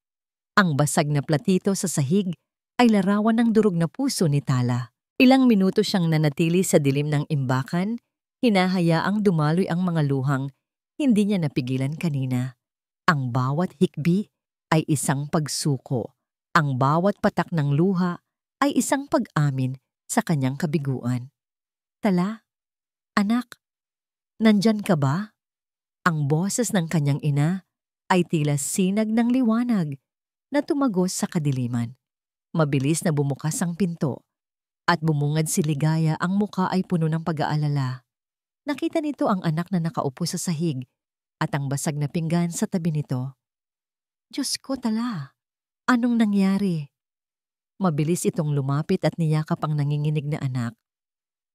A: Ang basag na platito sa sahig ay larawan ng durog na puso ni Tala. Ilang minuto siyang nanatili sa dilim ng imbakan, hinahayaang dumaloy ang mga luhang hindi niya napigilan kanina. Ang bawat hikbi ay isang pagsuko. Ang bawat patak ng luha ay isang pag-amin sa kanyang kabiguan. "Tala, anak, nandyan ka ba?" Ang boses ng kanyang ina ay tila sinag ng liwanag na tumagos sa kadiliman. Mabilis na bumukas ang pinto at bumungad si Ligaya, ang muka ay puno ng pag-aalala. Nakita nito ang anak na nakaupo sa sahig at ang basag na pinggan sa tabi nito. "Diyos ko, Tala, anong nangyari?" Mabilis itong lumapit at niyakap ang nanginginig na anak.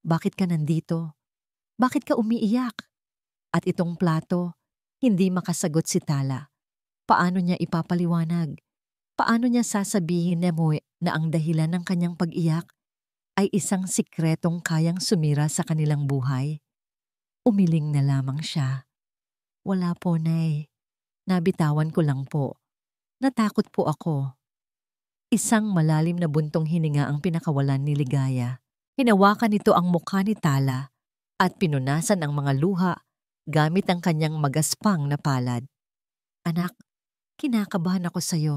A: "Bakit ka nandito? Bakit ka umiiyak?" At itong plato, hindi makasagot si Tala. Paano niya ipapaliwanag? Paano niya sasabihin na ang dahilan ng kanyang pag-iyak ay isang sikretong kayang sumira sa kanilang buhay? Umiling na lamang siya. "Wala po, Nay. Nabitawan ko lang po. Natakot po ako." Isang malalim na buntong hininga ang pinakawalan ni Ligaya. Hinawakan nito ang mukha ni Tala at pinunasan ang mga luha gamit ang kanyang magaspang na palad. Anak, kinakabahan ako sa'yo.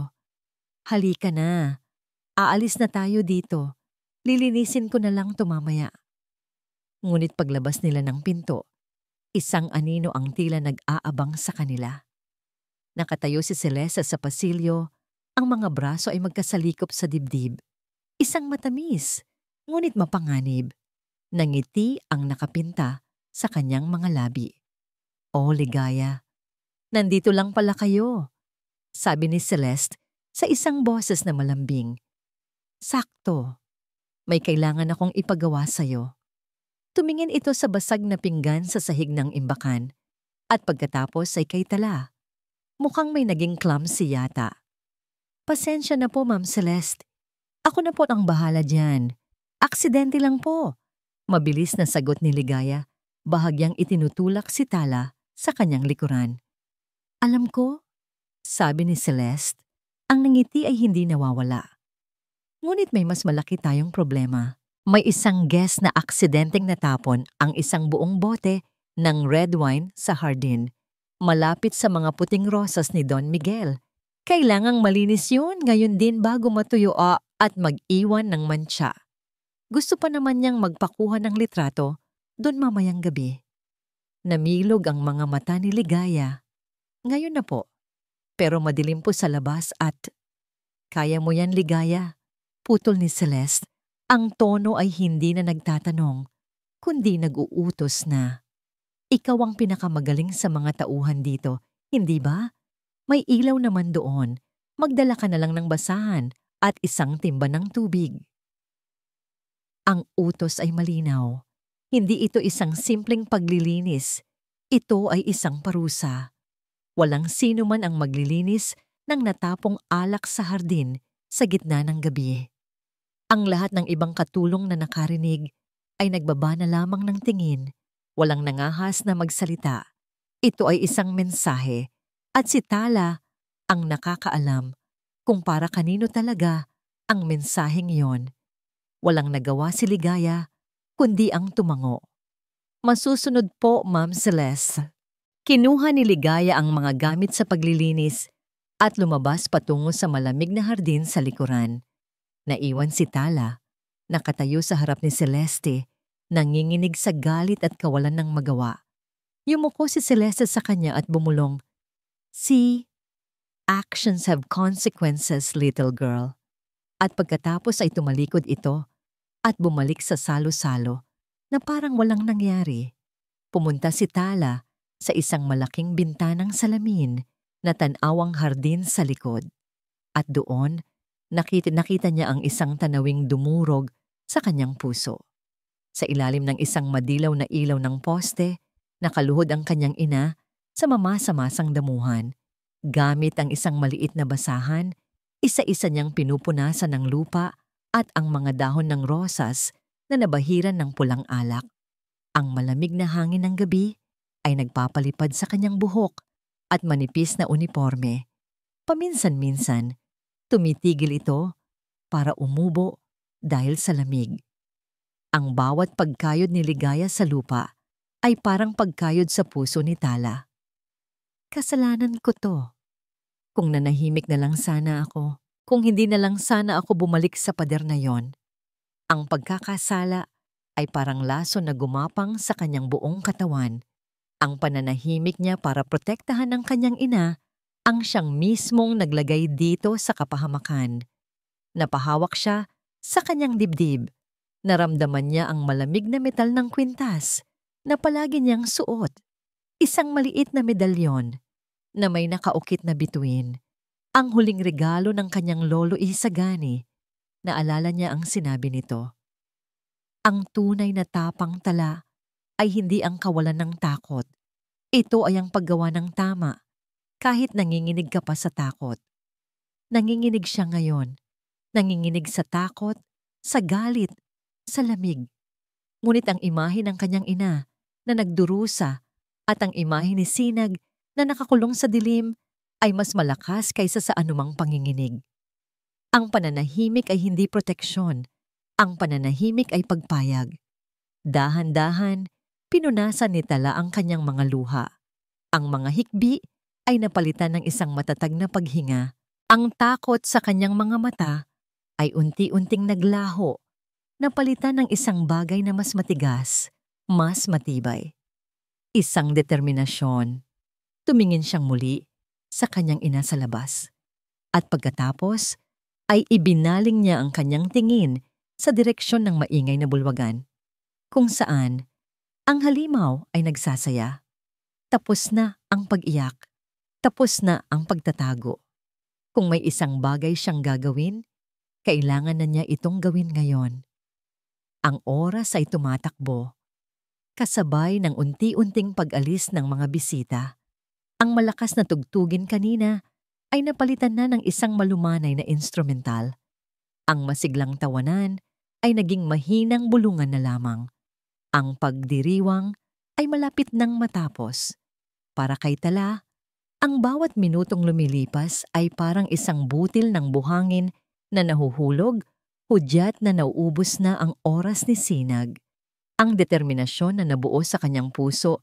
A: Halika na. Aalis na tayo dito. Lilinisin ko na lang tumamaya. Ngunit paglabas nila ng pinto, isang anino ang tila nag-aabang sa kanila. Nakatayo si Celeste sa pasilyo, ang mga braso ay magkasalikop sa dibdib. Isang matamis, ngunit mapanganib. Nangiti ang nakapinta sa kanyang mga labi. "Oh, ligaya, nandito lang pala kayo," sabi ni Celeste sa isang boses na malambing. "Sakto, may kailangan akong ipagawa sa'yo." Tumingin ito sa basag na pinggan sa sahig ng imbakan at pagkatapos ay kay Tala. Mukhang may naging clumsy yata. "Pasensya na po, Ma'am Celeste. Ako na po ang bahala dyan. Aksidente lang po." Mabilis na sagot ni Ligaya, bahagyang itinutulak si Tala sa kanyang likuran. "Alam ko," sabi ni Celeste, ang ngiti ay hindi nawawala. "Ngunit may mas malaki tayong problema. May isang guest na aksidenteng natapon ang isang buong bote ng red wine sa hardin, malapit sa mga puting rosas ni Don Miguel. Kailangang malinis yun ngayon din bago matuyo at mag-iwan ng mantsa. Gusto pa naman niyang magpakuha ng litrato doon mamayang gabi." Namilog ang mga mata ni Ligaya. "Ngayon na po, pero madilim po sa labas at..." "Kaya mo yan, Ligaya," putol ni Celeste. Ang tono ay hindi na nagtatanong, kundi nag-uutos na. "Ikaw ang pinakamagaling sa mga tauhan dito, hindi ba? May ilaw naman doon. Magdala ka na lang ng basahan at isang timba ng tubig." Ang utos ay malinaw. Hindi ito isang simpleng paglilinis. Ito ay isang parusa. Walang sino man ang maglilinis ng natapong alak sa hardin sa gitna ng gabi. Ang lahat ng ibang katulong na nakarinig ay nagbaba na lamang ng tingin. Walang nangahas na magsalita. Ito ay isang mensahe at si Tala ang nakakaalam kung para kanino talaga ang mensaheng iyon. Walang nagawa si Ligaya kundi ang tumango. "Masusunod po, Ma'am Celeste." Kinuha ni Ligaya ang mga gamit sa paglilinis at lumabas patungo sa malamig na hardin sa likuran. Naiwan si Tala, nakatayo sa harap ni Celeste, nanginginig sa galit at kawalan ng magawa. Yumuko si Celeste sa kanya at bumulong, "See, actions have consequences, little girl." At pagkatapos ay tumalikod ito at bumalik sa salo-salo na parang walang nangyari. Pumunta si Tala sa isang malaking bintanang salamin na tanawang hardin sa likod. At doon, nakita niya ang isang tanawing dumurog sa kanyang puso. Sa ilalim ng isang madilaw na ilaw ng poste, nakaluhod ang kanyang ina sa mamasa-masang damuhan. Gamit ang isang maliit na basahan, isa-isa niyang pinupunasan ng lupa at ang mga dahon ng rosas na nabahiran ng pulang alak. Ang malamig na hangin ng gabi ay nagpapalipad sa kanyang buhok at manipis na uniforme. Paminsan-minsan, tumitigil ito para umubo dahil sa lamig. Ang bawat pagkayod ni Ligaya sa lupa ay parang pagkayod sa puso ni Tala. "Kasalanan ko to. Kung nanahimik na lang sana ako, kung hindi na lang sana ako bumalik sa pader na yon." Ang pagkakasala ay parang laso na gumapang sa kanyang buong katawan. Ang pananahimik niya para protektahan ng kanyang ina ang siyang mismong naglagay dito sa kapahamakan. Napahawak siya sa kanyang dibdib. Naramdaman niya ang malamig na metal ng kwintas na palagi niyang suot. Isang maliit na medalyon na may nakaukit na bituin. Ang huling regalo ng kanyang lolo Isagani. Naalala niya ang sinabi nito. Ang tunay na tapang Tala ay hindi ang kawalan ng takot. Ito ay ang paggawa ng tama, kahit nanginginig ka pa sa takot. Nanginginig siya ngayon. Nanginginig sa takot, sa galit, sa lamig. Ngunit ang imahe ng kanyang ina na nagdurusa at ang imahe ni Sinag na nakakulong sa dilim ay mas malakas kaysa sa anumang panginginig. Ang pananahimik ay hindi proteksyon. Ang pananahimik ay pagpayag. Dahan-dahan, Pinunasan ni Tala ang kanyang mga luha. Ang mga hikbi ay napalitan ng isang matatag na paghinga. Ang takot sa kanyang mga mata ay unti-unting naglaho, napalitan ng isang bagay na mas matigas, mas matibay. Isang determinasyon. Tumingin siyang muli sa kanyang ina sa labas. At pagkatapos ay ibinaling niya ang kanyang tingin sa direksyon ng maingay na bulwagan, kung saan ang halimaw ay nagsasaya. Tapos na ang pag-iyak, tapos na ang pagtatago. Kung may isang bagay siyang gagawin, kailangan na niya itong gawin ngayon. Ang oras ay tumatakbo, kasabay ng unti-unting pag-alis ng mga bisita. Ang malakas na tugtugin kanina ay napalitan na ng isang malumanay na instrumental. Ang masiglang tawanan ay naging mahinang bulungan na lamang. Ang pagdiriwang ay malapit nang matapos. Para kay Tala, ang bawat minutong lumilipas ay parang isang butil ng buhangin na nahuhulog, hudyat na nauubos na ang oras ni Sinag. Ang determinasyon na nabuo sa kanyang puso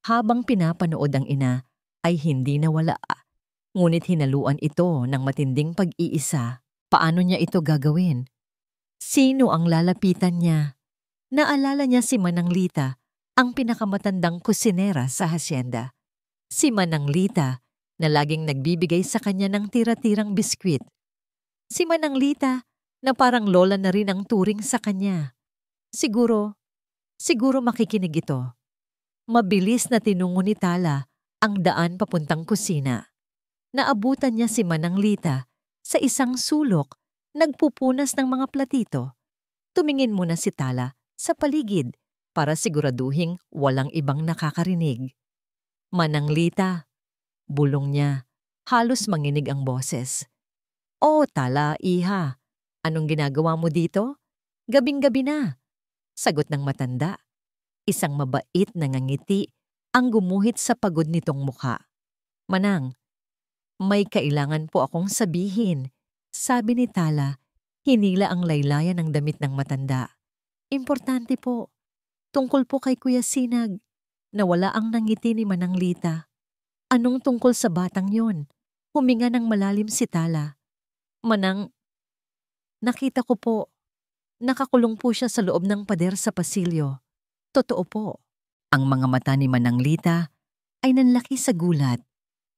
A: habang pinapanood ang ina ay hindi nawala. Ngunit hinaluan ito ng matinding pag-iisa. Paano niya ito gagawin? Sino ang lalapitan niya? Naalala niya si Manang Lita, ang pinakamatandang kusinera sa hasyenda. Si Manang Lita na laging nagbibigay sa kanya ng tira-tirang biskwit. Si Manang Lita na parang lola na rin ang turing sa kanya. Siguro makikinig ito. Mabilis na tinungo ni Tala ang daan papuntang kusina. Naabutan niya si Manang Lita sa isang sulok, nagpupunas ng mga platito. Tumingin muna si Tala sa paligid para siguraduhing walang ibang nakakarinig. Manang Lita, bulong niya, halos manginig ang boses. "Oh, Tala, iha, anong ginagawa mo dito? Gabing-gabi na," sagot ng matanda. Isang mabait na ngangiti ang gumuhit sa pagod nitong mukha. "Manang, may kailangan po akong sabihin," sabi ni Tala, hinila ang laylayan ng damit ng matanda. "Importante po. Tungkol po kay Kuya Sinag." Nawala ang nangiti ni Manang Lita. "Anong tungkol sa batang yon?" Huminga ng malalim si Tala. "Manang, nakita ko po. Nakakulong po siya sa loob ng pader sa pasilyo." "Totoo po." Ang mga mata ni Manang Lita ay nanlaki sa gulat,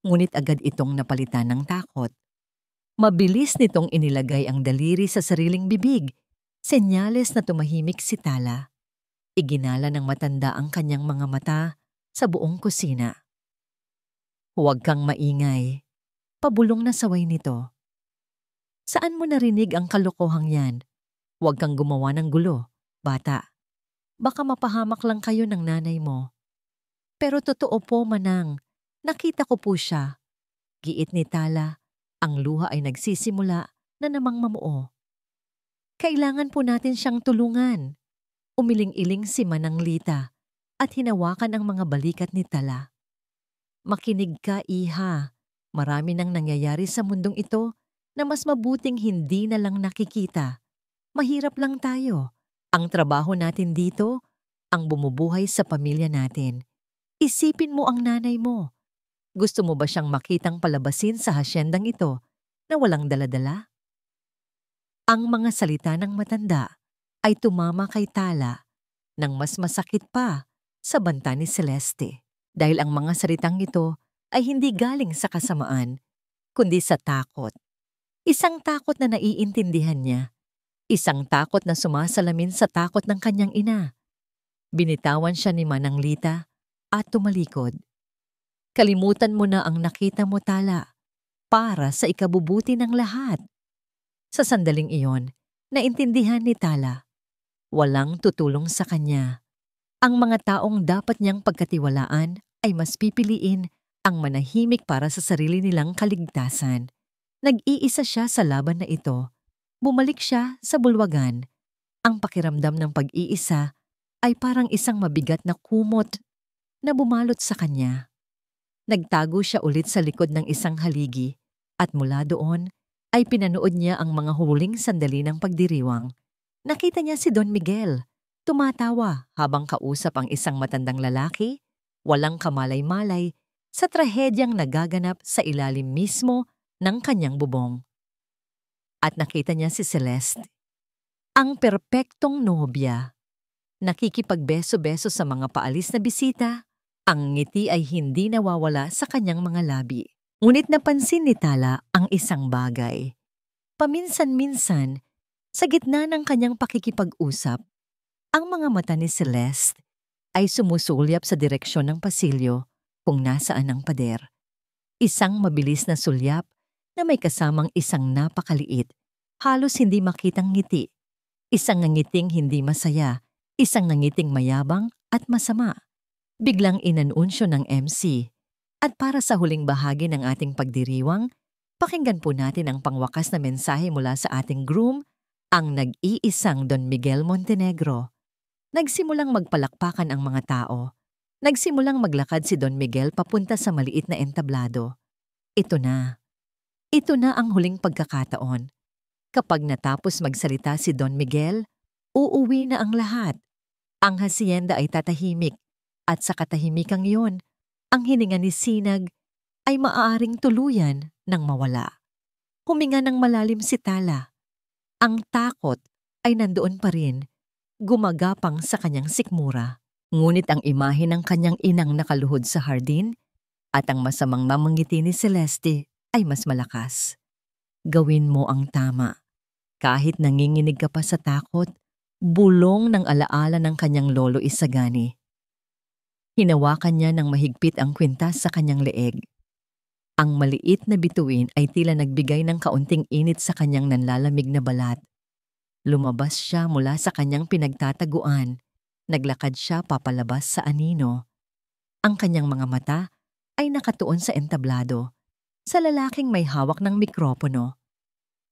A: ngunit agad itong napalitan ng takot. Mabilis nitong inilagay ang daliri sa sariling bibig, senyales na tumahimik si Tala. Iginala ng matanda ang kanyang mga mata sa buong kusina. "Huwag kang maingay," pabulong na saway nito. "Saan mo narinig ang kalokohang yan? Huwag kang gumawa ng gulo, bata. Baka mapahamak lang kayo ng nanay mo." "Pero totoo po, Manang. Nakita ko po siya." Giit ni Tala, ang luha ay nagsisimula na namang mamuo. "Kailangan po natin siyang tulungan." Umiling-iling si Manang Lita at hinawakan ang mga balikat ni Tala. "Makinig ka, iha. Marami nang nangyayari sa mundong ito na mas mabuting hindi na lang nakikita. Mahirap lang tayo. Ang trabaho natin dito, ang bumubuhay sa pamilya natin. Isipin mo ang nanay mo. Gusto mo ba siyang makitang palabasin sa hasyendang ito na walang daladala?" Ang mga salita ng matanda ay tumama kay Tala nang mas masakit pa sa banta ni Celeste, dahil ang mga salitang ito ay hindi galing sa kasamaan, kundi sa takot. Isang takot na naiintindihan niya. Isang takot na sumasalamin sa takot ng kanyang ina. Binitawan siya ni Manang Lita at tumalikod. "Kalimutan mo na ang nakita mo, Tala, para sa ikabubuti ng lahat." Sa sandaling iyon, naintindihan ni Tala. Walang tutulong sa kanya. Ang mga taong dapat niyang pagkatiwalaan ay mas pipiliin ang manahimik para sa sarili nilang kaligtasan. Nag-iisa siya sa laban na ito. Bumalik siya sa bulwagan. Ang pakiramdam ng pag-iisa ay parang isang mabigat na kumot na bumalot sa kanya. Nagtago siya ulit sa likod ng isang haligi at mula doon ay pinanood niya ang mga huling sandali ng pagdiriwang. Nakita niya si Don Miguel, Tumatawa habang kausap ang isang matandang lalaki, walang kamalay-malay, sa trahedyang nagaganap sa ilalim mismo ng kanyang bubong. At nakita niya si Celeste, ang perpektong nobya, nakikipagbeso-beso sa mga paalis na bisita. Ang ngiti ay hindi nawawala sa kanyang mga labi. Ngunit napansin ni Tala ang isang bagay. Paminsan-minsan, sa gitna ng kanyang pakikipag-usap, ang mga mata ni Celeste ay sumusulyap sa direksyon ng pasilyo kung nasaan ang pader. Isang mabilis na sulyap na may kasamang isang napakaliit, halos hindi makitang ngiti. Isang nangiting hindi masaya, isang nangiting mayabang at masama. Biglang inanunsyo ng MC. At para sa huling bahagi ng ating pagdiriwang, pakinggan po natin ang pangwakas na mensahe mula sa ating groom, ang nag-iisang Don Miguel Montenegro. Nagsimulang magpalakpakan ang mga tao. Nagsimulang maglakad si Don Miguel papunta sa maliit na entablado. Ito na. Ito na ang huling pagkakataon. Kapag natapos magsalita si Don Miguel, uuwi na ang lahat. Ang hasyenda ay tatahimik. At sa katahimikang iyon, ang hininga ni Sinag ay maaaring tuluyan ng mawala. Huminga ng malalim si Tala. Ang takot ay nandoon pa rin, gumagapang sa kanyang sikmura. Ngunit ang imahe ng kanyang inang nakaluhod sa hardin at ang masamang mamangiti ni Celeste ay mas malakas. Gawin mo ang tama. Kahit nanginginig ka pa sa takot, bulong ng alaala ng kanyang lolo Isagani. Hinawakan niya ng mahigpit ang kwintas sa kanyang leeg. Ang maliit na bituin ay tila nagbigay ng kaunting init sa kanyang nanlalamig na balat. Lumabas siya mula sa kanyang pinagtataguan. Naglakad siya papalabas sa anino. Ang kanyang mga mata ay nakatuon sa entablado, sa lalaking may hawak ng mikropono.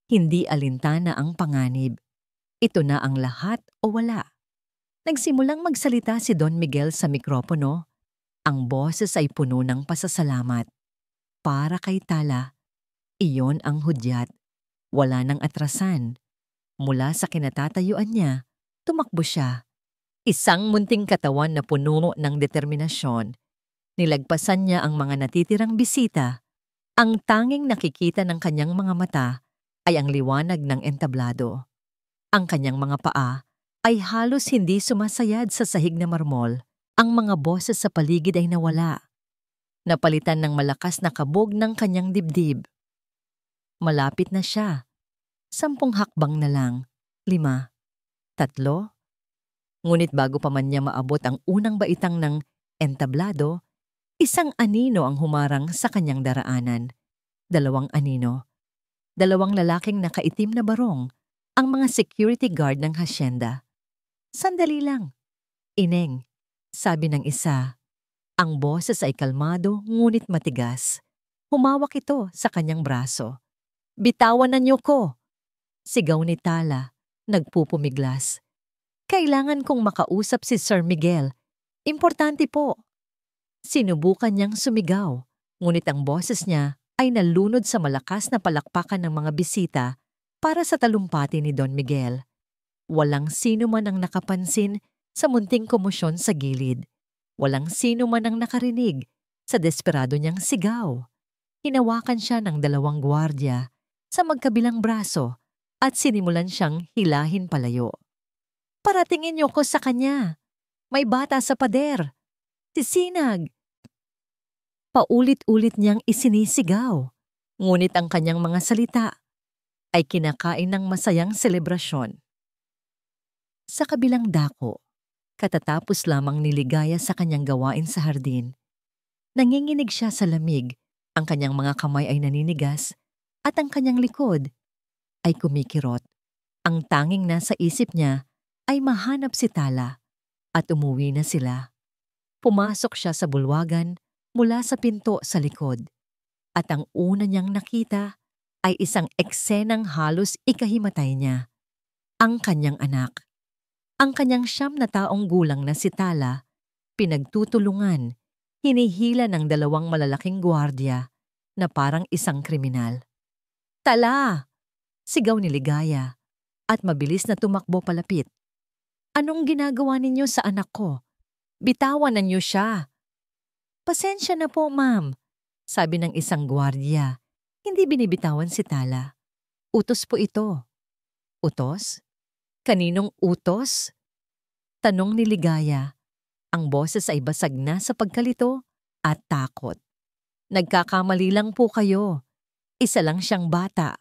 A: Hindi alintana ang panganib. Ito na ang lahat o wala. Nagsimulang magsalita si Don Miguel sa mikropono. Ang boses ay puno ng pasasalamat. Para kay Tala, iyon ang hudyat. Wala nang atrasan. Mula sa kinatatayuan niya, tumakbo siya. Isang munting katawan na puno ng determinasyon. Nilagpasan niya ang mga natitirang bisita. Ang tanging nakikita ng kanyang mga mata ay ang liwanag ng entablado. Ang kanyang mga paa ay halos hindi sumasayad sa sahig na marmol. Ang mga boses sa paligid ay nawala. Napalitan ng malakas na kabog ng kanyang dibdib. Malapit na siya. 10 hakbang na lang. 5. 3. Ngunit bago pa man niya maabot ang unang baitang ng entablado, isang anino ang humarang sa kanyang daraanan. 2 anino. 2 lalaking nakaitim na barong, ang mga security guard ng hasyenda. Sandali lang. Ineng, sabi ng isa. Ang boses ay kalmado ngunit matigas. Humawak ito sa kanyang braso. Bitawan na niyo ko! Sigaw ni Tala, nagpupumiglas. Kailangan kong makausap si Sir Miguel. Importante po. Sinubukan niyang sumigaw, ngunit ang boses niya ay nalunod sa malakas na palakpakan ng mga bisita para sa talumpati ni Don Miguel. Walang sino man ang nakapansin sa munting komosyon sa gilid. Walang sino man ang nakarinig sa desperado niyang sigaw. Hinawakan siya ng 2 gwardiya sa magkabilang braso at sinimulan siyang hilahin palayo. Paratingin niyo ko sa kanya. May bata sa pader. Sisinag. Paulit-ulit niyang isinisigaw. Ngunit ang kanyang mga salita ay kinakain ng masayang selebrasyon. Sa kabilang dako, katatapos lamang niligaya sa kanyang gawain sa hardin. Nanginginig siya sa lamig, ang kanyang mga kamay ay naninigas, at ang kanyang likod ay kumikirot. Ang tanging nasa isip niya ay mahanap si Tala at umuwi na sila. Pumasok siya sa bulwagan mula sa pinto sa likod, at ang una niyang nakita ay isang eksenang halos ikahimatay niya. Ang kanyang anak. Ang kanyang 9 na taong gulang na si Tala, pinagtutulungan, hinihila ng 2 malalaking gwardiya na parang isang kriminal. Tala! Sigaw ni Ligaya at mabilis na tumakbo palapit. Anong ginagawa ninyo sa anak ko? Bitawan na niyo siya. Pasensya na po, ma'am, sabi ng isang gwardiya. Hindi binibitawan si Tala. Utos po ito. Utos? Kaninong utos? Tanong ni Ligaya. Ang boses ay basag na sa pagkalito at takot. Nagkakamali lang po kayo. Isa lang siyang bata.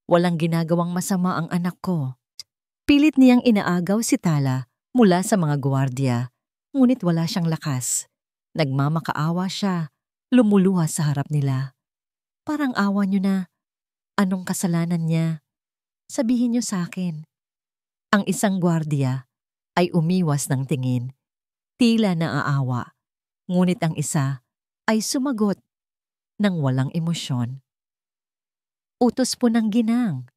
A: Walang ginagawang masama ang anak ko. Pilit niyang inaagaw si Tala mula sa mga gwardiya, ngunit wala siyang lakas. Nagmamakaawa siya, lumuluha sa harap nila. Parang awa niyo na. Anong kasalanan niya? Sabihin niyo sa akin. Ang isang gwardiya ay umiwas ng tingin, tila naaawa, ngunit ang isa ay sumagot ng walang emosyon. Utos po ng ginang.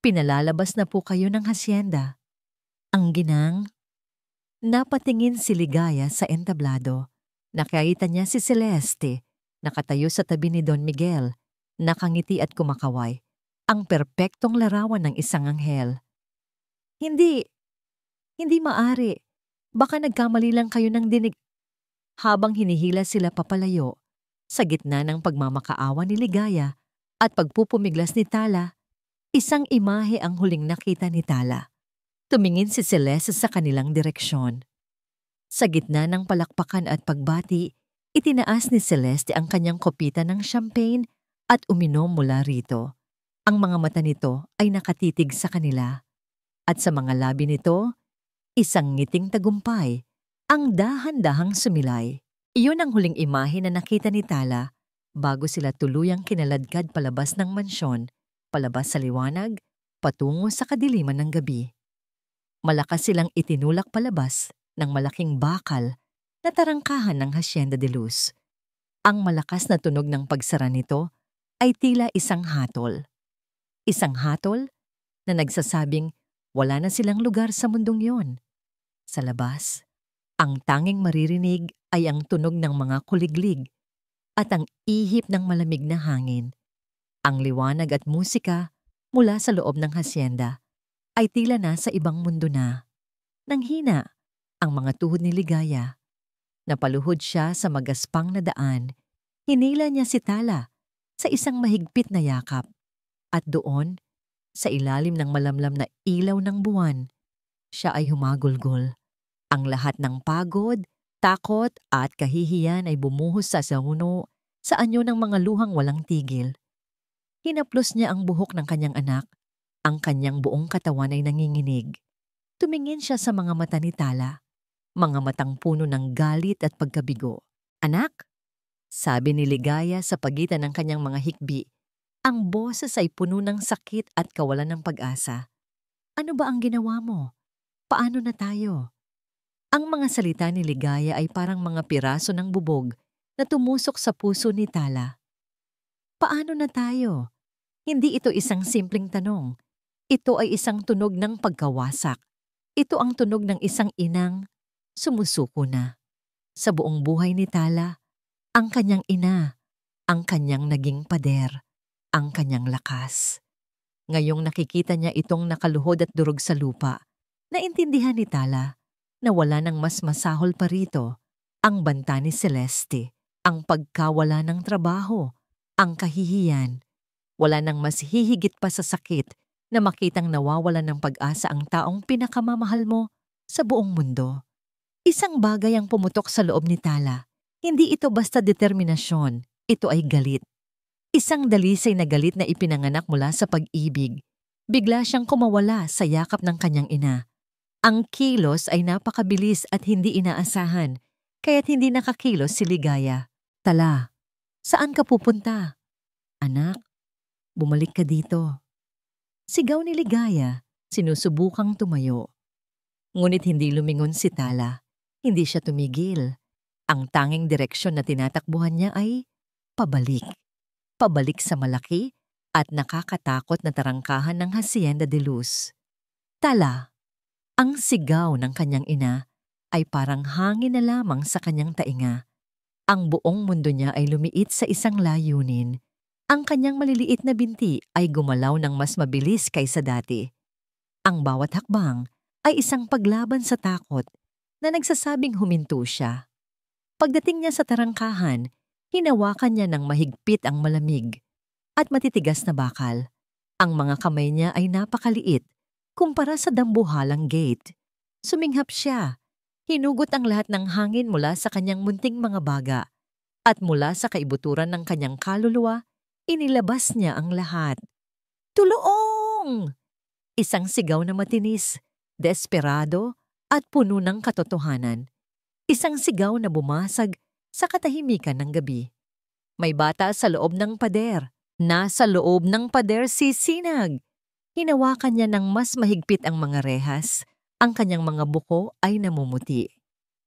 A: Pinalalabas na po kayo ng hasyenda. Ang ginang? Napatingin si Ligaya sa entablado. Nakita niya si Celeste, nakatayo sa tabi ni Don Miguel, nakangiti at kumakaway. Ang perpektong larawan ng isang anghel. Hindi maari. Baka nagkamali lang kayo ng dinig. Habang hinihila sila papalayo, sa gitna ng pagmamakaawa ni Ligaya at pagpupumiglas ni Tala, isang imahe ang huling nakita ni Tala. Tumingin si Celeste sa kanilang direksyon. Sa gitna ng palakpakan at pagbati, itinaas ni Celeste ang kanyang kopita ng champagne at uminom mula rito. Ang mga mata nito ay nakatitig sa kanila. At sa mga labi nito, isang ngiting tagumpay, ang dahan-dahang sumilay. Iyon ang huling imahe na nakita ni Tala bago sila tuluyang kinaladkad palabas ng mansyon, palabas sa liwanag, patungo sa kadiliman ng gabi. Malakas silang itinulak palabas ng malaking bakal na tarangkahan ng Hacienda de Luz. Ang malakas na tunog ng pagsara nito ay tila isang hatol. Isang hatol na nagsasabing wala na silang lugar sa mundong yon. Sa labas, ang tanging maririnig ay ang tunog ng mga kuliglig at ang ihip ng malamig na hangin. Ang liwanag at musika mula sa loob ng hasyenda ay tila nasa ibang mundo na. Nanghina ang mga tuhod ni Ligaya. Napaluhod siya sa magaspang na daan. Hinila niya si Tala sa isang mahigpit na yakap. At doon, sa ilalim ng malamlam na ilaw ng buwan, siya ay humagulgol. Ang lahat ng pagod, takot at kahihiyan ay bumuhos sa sauno sa anyo ng mga luhang walang tigil. Hinaplos niya ang buhok ng kanyang anak. Ang kanyang buong katawan ay nanginginig. Tumingin siya sa mga mata ni Tala, mga matang puno ng galit at pagkabigo. "Anak?" sabi ni Ligaya sa pagitan ng kanyang mga hikbi. Ang boses ay puno ng sakit at kawalan ng pag-asa. "Ano ba ang ginawa mo? Paano na tayo?" Ang mga salita ni Ligaya ay parang mga piraso ng bubog na tumusok sa puso ni Tala. Paano na tayo? Hindi ito isang simpleng tanong. Ito ay isang tunog ng pagkawasak. Ito ang tunog ng isang inang sumusuko na. Sa buong buhay ni Tala, ang kanyang ina, ang kanyang naging pader, ang kanyang lakas. Ngayong nakikita niya itong nakaluhod at durog sa lupa, naintindihan ni Tala na wala nang mas masahol pa rito, ang banta ni Celeste, ang pagkawala ng trabaho, ang kahihiyan. Wala nang mas hihigit pa sa sakit na makitang nawawala ng pag-asa ang taong pinakamamahal mo sa buong mundo. Isang bagay ang pumutok sa loob ni Tala. Hindi ito basta determinasyon, ito ay galit. Isang dalisay na galit na ipinanganak mula sa pag-ibig. Bigla siyang kumawala sa yakap ng kanyang ina. Ang kilos ay napakabilis at hindi inaasahan, kaya't hindi nakakilos si Ligaya. "Tala, saan ka pupunta?" "Anak, bumalik ka dito." Sigaw ni Ligaya, sinusubukang tumayo. Ngunit hindi lumingon si Tala. Hindi siya tumigil. Ang tanging direksyon na tinatakbuhan niya ay pabalik. Pabalik sa malaki at nakakatakot na tarangkahan ng Hacienda de Luz. "Tala!" Ang sigaw ng kanyang ina ay parang hangin na lamang sa kanyang tainga. Ang buong mundo niya ay lumiit sa isang layunin. Ang kanyang maliliit na binti ay gumalaw ng mas mabilis kaysa dati. Ang bawat hakbang ay isang paglaban sa takot na nagsasabing huminto siya. Pagdating niya sa tarangkahan, hinawakan niya ng mahigpit ang malamig at matitigas na bakal. Ang mga kamay niya ay napakaliit kumpara sa dambuhalang gate. Suminghap siya. Hinugot ang lahat ng hangin mula sa kanyang munting mga baga at mula sa kaibuturan ng kanyang kaluluwa, inilabas niya ang lahat. Tuloong! Isang sigaw na matinis, desperado at puno ng katotohanan. Isang sigaw na bumasag sa katahimikan ng gabi. May bata sa loob ng pader. Nasa loob ng pader si Sinag. Hinawakan niya ng mas mahigpit ang mga rehas. Ang kanyang mga buko ay namumuti.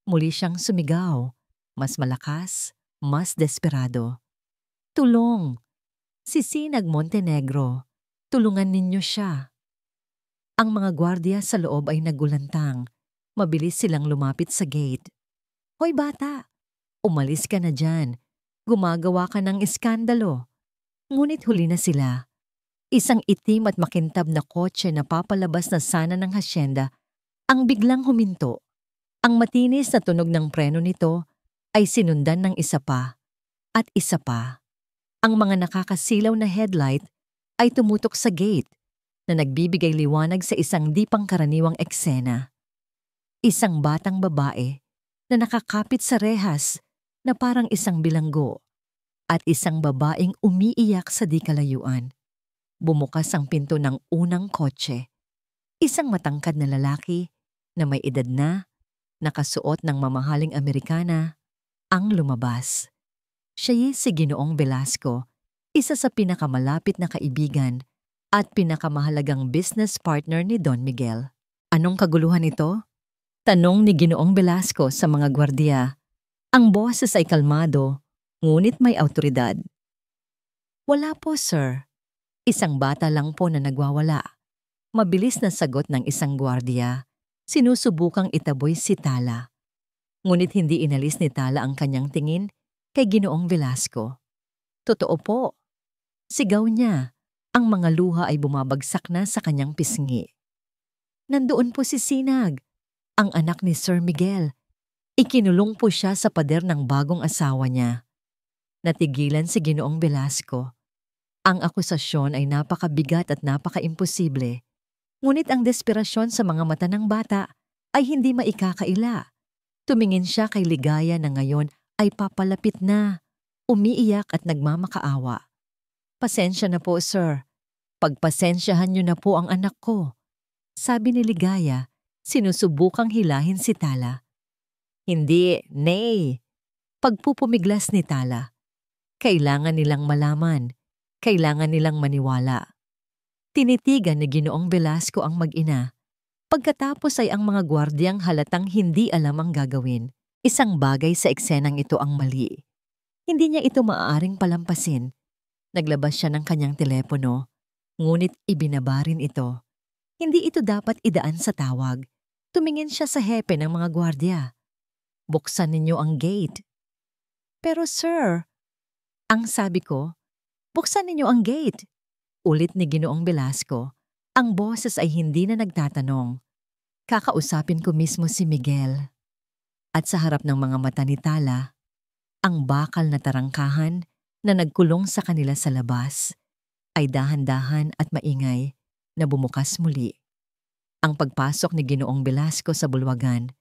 A: Muli siyang sumigaw. Mas malakas, mas desperado. Tulong! Si Sinag Montenegro. Tulungan ninyo siya. Ang mga gwardiya sa loob ay nagulantang. Mabilis silang lumapit sa gate. Hoy bata, umalis ka na dyan. Gumagawa ka ng iskandalo. Ngunit huli na sila. Isang itim at makintab na kotse na papalabas na sana ng hasyenda ang biglang huminto. Ang matinis na tunog ng preno nito ay sinundan ng isa pa at isa pa. Ang mga nakakasilaw na headlight ay tumutok sa gate na nagbibigay liwanag sa isang di pangkaraniwang eksena. Isang batang babae na nakakapit sa rehas na parang isang bilanggo at isang babaeng umiiyak sa di kalayuan. Bumukas ang pinto ng unang kotse. Isang matangkad na lalaki na may edad na, nakasuot ng mamahaling Amerikana, ang lumabas. Siya si Ginoong Velasco, isa sa pinakamalapit na kaibigan at pinakamahalagang business partner ni Don Miguel. Anong kaguluhan ito? Tanong ni Ginoong Velasco sa mga gwardiya. Ang boses ay kalmado, ngunit may awtoridad. Wala po, sir. Isang bata lang po na nagwawala. Mabilis na sagot ng isang gwardiya. Sinusubukang itaboy si Tala. Ngunit hindi inalis ni Tala ang kanyang tingin kay Ginoong Velasco. Totoo po. Sigaw niya. Ang mga luha ay bumabagsak na sa kanyang pisngi. Nandoon po si Sinag, ang anak ni Sir Miguel. Ikinulong po siya sa pader ng bagong asawa niya. Natigilan si Ginoong Velasco. Ang akusasyon ay napakabigat at napakaimposible. Ngunit ang desperasyon sa mga mata ng bata ay hindi maikakaila. Tumingin siya kay Ligaya na ngayon ay papalapit na, umiiyak at nagmamakaawa. Pasensya na po, sir. Pagpasensyahan niyo na po ang anak ko. Sabi ni Ligaya, sinusubukang hilahin si Tala. Hindi, nay. Pagpupumiglas ni Tala. Kailangan nilang malaman. Kailangan nilang maniwala. Tinitigan ni Ginoong Velasco ang mag-ina. Pagkatapos ay ang mga gwardiyang halatang hindi alam ang gagawin. Isang bagay sa eksenang ito ang mali. Hindi niya ito maaaring palampasin. Naglabas siya ng kanyang telepono, ngunit ibinaba rin ito. Hindi ito dapat idaan sa tawag. Tumingin siya sa hepe ng mga gwardya. Buksan ninyo ang gate. Pero sir, ang sabi ko, buksan ninyo ang gate. Ulit ni Ginoong Velasco, ang boses ay hindi na nagtatanong. Kakausapin ko mismo si Miguel. At sa harap ng mga mata ni Tala, ang bakal na tarangkahan na nagkulong sa kanila sa labas ay dahan-dahan at maingay na bumukas muli. Ang pagpasok ni Ginoong Velasco sa bulwagan,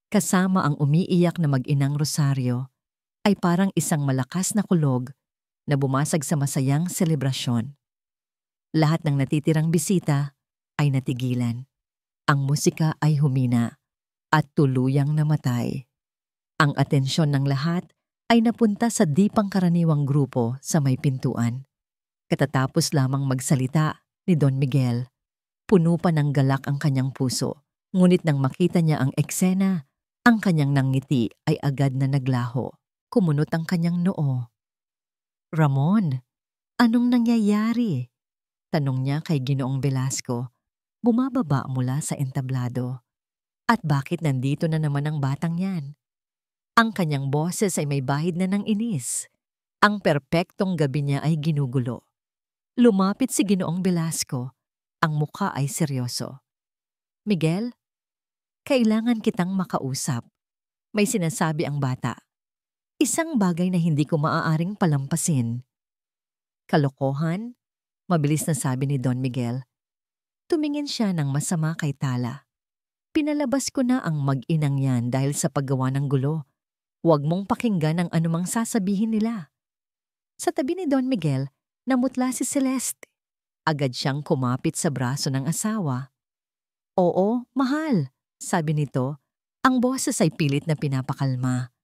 A: kasama ang umiiyak na mag-inang Rosario, ay parang isang malakas na kulog na bumasag sa masayang selebrasyon. Lahat ng natitirang bisita ay natigilan. Ang musika ay humina at tuluyang namatay. Ang atensyon ng lahat ay napunta sa di pangkaraniwang grupo sa may pintuan. Katatapos lamang magsalita ni Don Miguel, puno pa ng galak ang kanyang puso. Ngunit nang makita niya ang eksena, ang kanyang nangiti ay agad na naglaho. Kumunot ang kanyang noo. Ramon, anong nangyayari? Tanong niya kay Ginoong Velasco, bumababa mula sa entablado. At bakit nandito na naman ang batang yan? Ang kanyang boses ay may bahid na ng inis. Ang perpektong gabi niya ay ginugulo. Lumapit si Ginoong Velasco. Ang mukha ay seryoso. Miguel, Kailangan kitang makausap. May sinasabi ang bata. Isang bagay na hindi ko maaaring palampasin. Kalokohan? Mabilis na sabi ni Don Miguel. Tumingin siya ng masama kay Tala. Pinalabas ko na ang mag-inang yan dahil sa paggawa ng gulo. Huwag mong pakinggan ang anumang sasabihin nila. Sa tabi ni Don Miguel, namutla si Celeste. Agad siyang kumapit sa braso ng asawa. Oo, mahal, sabi nito. Ang boses ay pilit na pinapakalma.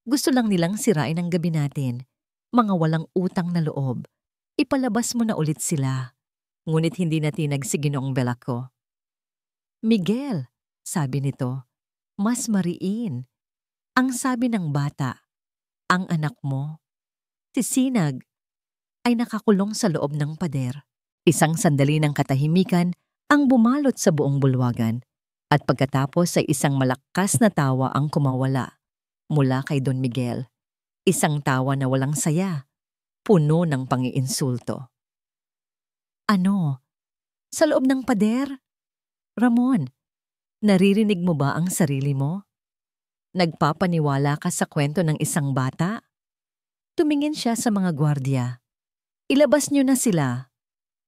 A: Gusto lang nilang sirain ang gabi natin. Mga walang utang na loob. Ipalabas mo na ulit sila. Ngunit hindi na tinag si Ginoong Belako. Miguel, sabi nito, mas mariin. Ang sabi ng bata, ang anak mo, si Sinag, ay nakakulong sa loob ng pader. Isang sandali ng katahimikan ang bumalot sa buong bulwagan at pagkatapos ay isang malakas na tawa ang kumawala mula kay Don Miguel. Isang tawa na walang saya, puno ng pangiinsulto. Ano? Sa loob ng pader? Ramon, naririnig mo ba ang sarili mo? Nagpapaniwala ka sa kwento ng isang bata? Tumingin siya sa mga gwardiya. Ilabas niyo na sila.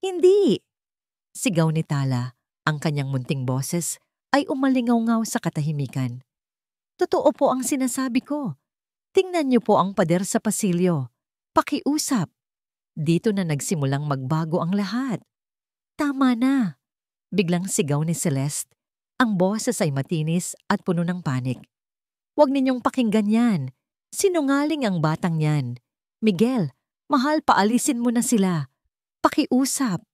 A: Hindi! Sigaw ni Tala. Ang kanyang munting boses ay umalingaw-ngaw sa katahimikan. Totoo po ang sinasabi ko. Tingnan niyo po ang pader sa pasilyo. Pakiusap. Dito na nagsimulang magbago ang lahat. Tama na. Biglang sigaw ni Celeste. Ang boses ay matinis at puno ng panik. Huwag ninyong pakinggan yan. Sinungaling ang batang yan. Miguel, mahal, paalisin mo na sila. Pakiusap.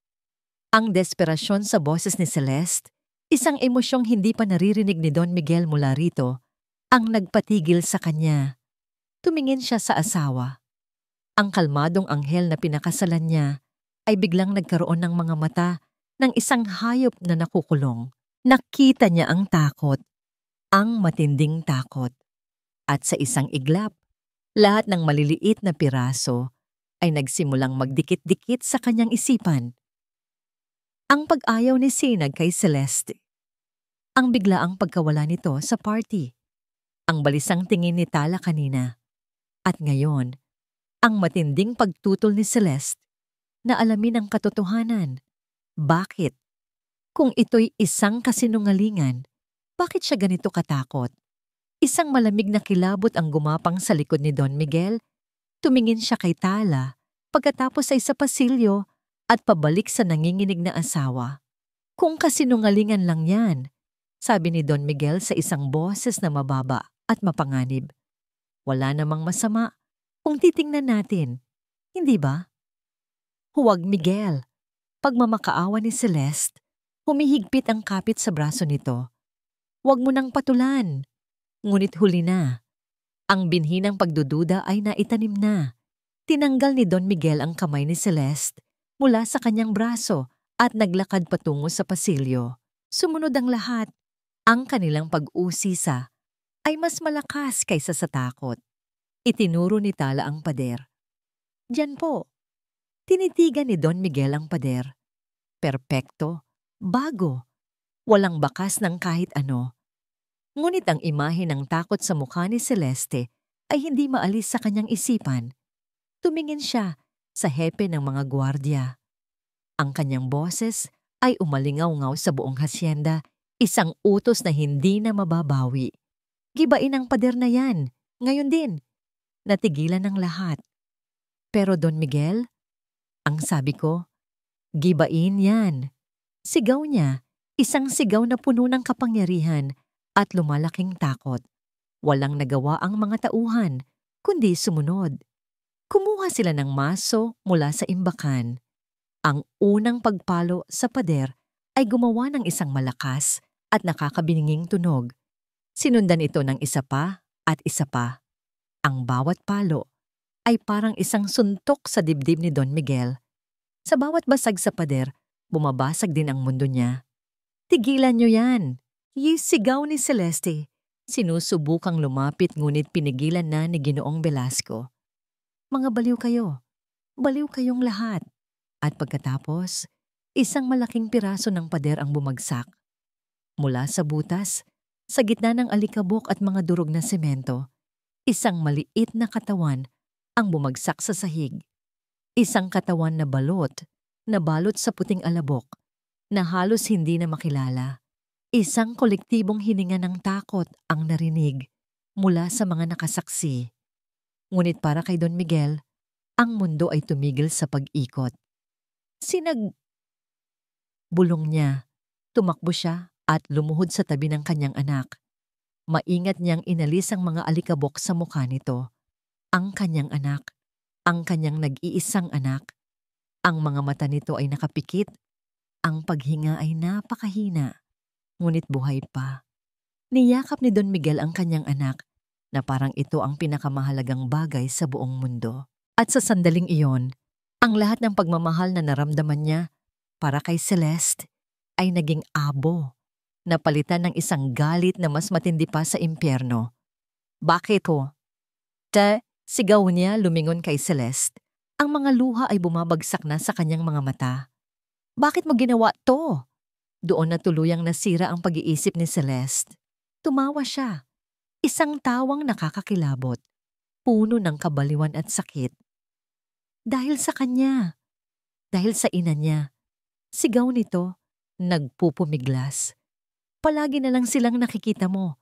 A: Ang desperasyon sa boses ni Celeste, isang emosyong hindi pa naririnig ni Don Miguel mula rito, ang nagpatigil sa kanya. Tumingin siya sa asawa. Ang kalmadong anghel na pinakasalan niya ay biglang nagkaroon ng mga mata ng isang hayop na nakukulong. Nakita niya ang takot. Ang matinding takot. At sa isang iglap, lahat ng maliliit na piraso ay nagsimulang magdikit-dikit sa kanyang isipan. Ang pag-ayaw ni Sinag kay Celeste. Ang biglaang pagkawala nito sa party. Ang balisang tingin ni Tala kanina. At ngayon, ang matinding pagtutol ni Celeste na alamin ang katotohanan. Bakit? Kung ito'y isang kasinungalingan, bakit siya ganito katakot? Isang malamig na kilabot ang gumapang sa likod ni Don Miguel. Tumingin siya kay Tala pagkatapos ay sa pasilyo at pabalik sa nanginginig na asawa. Kung kasinungalingan lang yan, sabi ni Don Miguel sa isang boses na mababa at mapanganib. Wala namang masama kung titingnan natin, hindi ba? Huwag, Miguel. Pagmamakaawa ni Celeste, humihigpit ang kapit sa braso nito. Huwag mo nang patulan. Ngunit huli na. Ang binhi ng pagdududa ay naitanim na. Tinanggal ni Don Miguel ang kamay ni Celeste mula sa kanyang braso at naglakad patungo sa pasilyo. Sumunod ang lahat. Ang kanilang pag-usisa ay mas malakas kaysa sa takot. Itinuro ni Tala ang pader. Diyan po. Tinitigan ni Don Miguel ang pader. Perpekto, bago, walang bakas ng kahit ano. Ngunit ang imahe ng takot sa mukha ni Celeste ay hindi maalis sa kanyang isipan. Tumingin siya sa hepe ng mga gwardiya. Ang kanyang boses ay umalingaw-ngaw sa buong hasyenda, isang utos na hindi na mababawi. Gibain ang pader na yan, ngayon din. Natigilan ng lahat. Pero Don Miguel, ang sabi ko, gibain yan. Sigaw niya, isang sigaw na puno ng kapangyarihan at lumalaking takot. Walang nagawa ang mga tauhan, kundi sumunod. Kumuha sila ng maso mula sa imbakan. Ang unang pagpalo sa pader ay gumawa ng isang malakas at nakakabininging tunog. Sinundan ito ng isa pa at isa pa. Ang bawat palo ay parang isang suntok sa dibdib ni Don Miguel. Sa bawat basag sa pader, bumabasag din ang mundo niya. Tigilan niyo yan! Sigaw ni Celeste. Sinusubukang lumapit ngunit pinigilan na ni Ginoong Velasco. Mga baliw kayo. Baliw kayong lahat. At pagkatapos, isang malaking piraso ng pader ang bumagsak. Mula sa butas, Sa gitna ng alikabok at mga durog na semento, isang maliit na katawan ang bumagsak sa sahig. Isang katawan na balot sa puting alabok, na halos hindi na makilala. Isang kolektibong hininga ng takot ang narinig mula sa mga nakasaksi. Ngunit para kay Don Miguel, ang mundo ay tumigil sa pag-ikot. Bulong niya. Tumakbo siya at lumuhod sa tabi ng kanyang anak. Maingat niyang inalis ang mga alikabok sa mukha nito. Ang kanyang anak, ang kanyang nag-iisang anak. Ang mga mata nito ay nakapikit. Ang paghinga ay napakahina, ngunit buhay pa. Niyakap ni Don Miguel ang kanyang anak na parang ito ang pinakamahalagang bagay sa buong mundo. At sa sandaling iyon, ang lahat ng pagmamahal na naramdaman niya para kay Celeste ay naging abo, napalitan ng isang galit na mas matindi pa sa impyerno. Bakit ho? Sigaw niya lumingon kay Celeste. Ang mga luha ay bumabagsak na sa kanyang mga mata. Bakit mo ginawa to? Doon na tuluyang nasira ang pag-iisip ni Celeste. Tumawa siya. Isang tawang nakakakilabot, puno ng kabaliwan at sakit. Dahil sa kanya. Dahil sa ina niya. Sigaw nito, nagpupumiglas. Palagi na lang silang nakikita mo.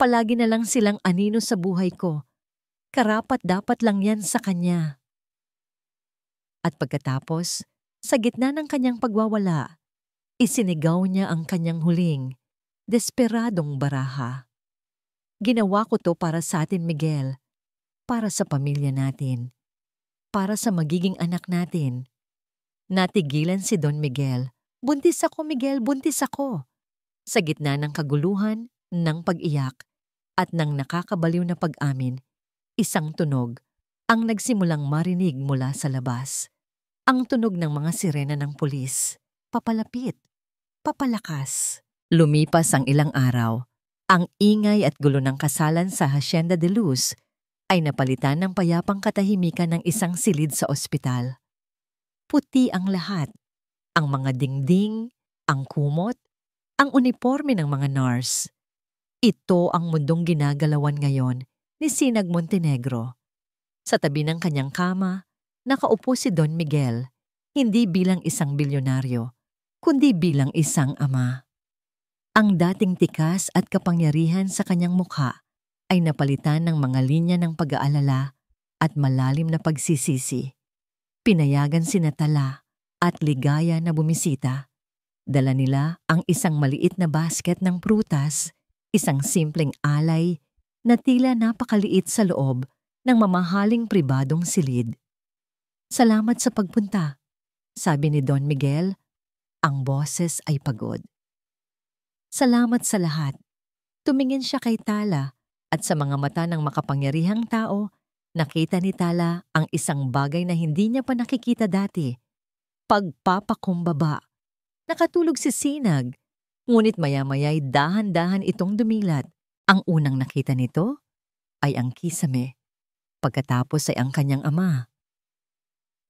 A: Palagi na lang silang anino sa buhay ko. Karapat-dapat lang yan sa kanya. At pagkatapos, sa gitna ng kanyang pagwawala, isinigaw niya ang kanyang huling, desperadong baraha. Ginawa ko to para sa atin, Miguel. Para sa pamilya natin. Para sa magiging anak natin. Natigilan si Don Miguel. Buntis ako, Miguel, buntis ako. Sa gitna ng kaguluhan, ng pag-iyak, at ng nakakabaliw na pag-amin, isang tunog ang nagsimulang marinig mula sa labas. Ang tunog ng mga sirena ng pulis. Papalapit. Papalakas. Lumipas ang ilang araw. Ang ingay at gulo ng kasalan sa Hacienda de Luz ay napalitan ng payapang katahimikan ng isang silid sa ospital. Puti ang lahat. Ang mga dingding, ang kumot, ang uniforme ng mga nurse. Ito ang mundong ginagalawan ngayon ni Sinag Montenegro. Sa tabi ng kanyang kama, nakaupo si Don Miguel, hindi bilang isang bilyonaryo, kundi bilang isang ama. Ang dating tikas at kapangyarihan sa kanyang mukha ay napalitan ng mga linya ng pag-aalala at malalim na pagsisisi. Pinayagan si Natala at ligaya na bumisita. Dala nila ang isang maliit na basket ng prutas, isang simpleng alay na tila napakaliit sa loob ng mamahaling pribadong silid. Salamat sa pagpunta, sabi ni Don Miguel. Ang boses ay pagod. Salamat sa lahat. Tumingin siya kay Tala at sa mga mata ng makapangyarihang tao, nakita ni Tala ang isang bagay na hindi niya pa nakikita dati. Pagpapakumbaba. Nakatulog si Sinag, ngunit maya-maya'y dahan-dahan itong dumilat. Ang unang nakita nito ay ang kisame. Pagkatapos ay ang kanyang ama.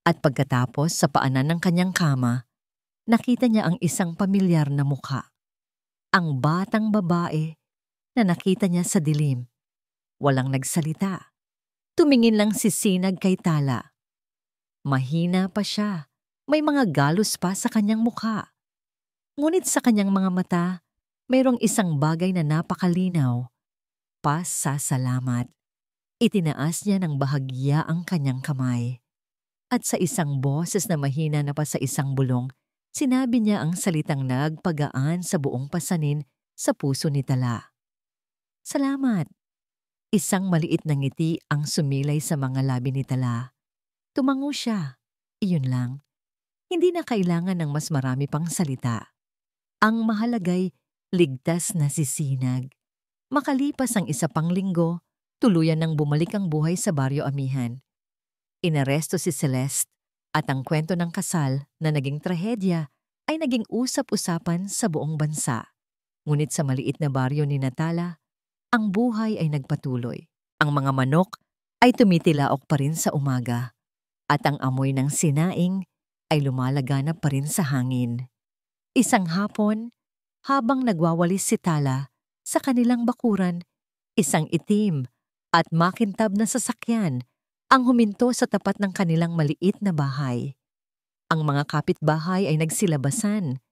A: At pagkatapos sa paanan ng kanyang kama, nakita niya ang isang pamilyar na mukha. Ang batang babae na nakita niya sa dilim. Walang nagsalita. Tumingin lang si Sinag kay Tala. Mahina pa siya. May mga galos pa sa kanyang mukha. Ngunit sa kanyang mga mata, mayroong isang bagay na napakalinaw. Pasasalamat. Itinaas niya ng bahagya ang kanyang kamay. At sa isang boses na mahina na pa sa isang bulong, sinabi niya ang salitang nagpagaan sa buong pasanin sa puso ni Tala. Salamat. Isang maliit na ngiti ang sumilay sa mga labi ni Tala. Tumango siya. Iyon lang. Hindi na kailangan ng mas marami pang salita. Ang mahalagay, ligtas na si Sinag. Makalipas ang isa pang linggo, tuluyan nang bumalik ang buhay sa Baryo Amihan. Inaresto si Celeste at ang kwento ng kasal na naging trahedya ay naging usap-usapan sa buong bansa. Ngunit sa maliit na baryo ni Natala, ang buhay ay nagpatuloy. Ang mga manok ay tumitilaok pa rin sa umaga at ang amoy ng sinaing ay lumalaganap pa rin sa hangin. Isang hapon, habang nagwawalis si Tala, Sa kanilang bakuran, isang itim at makintab na sasakyan ang huminto sa tapat ng kanilang maliit na bahay. Ang mga kapitbahay ay nagsilabasan,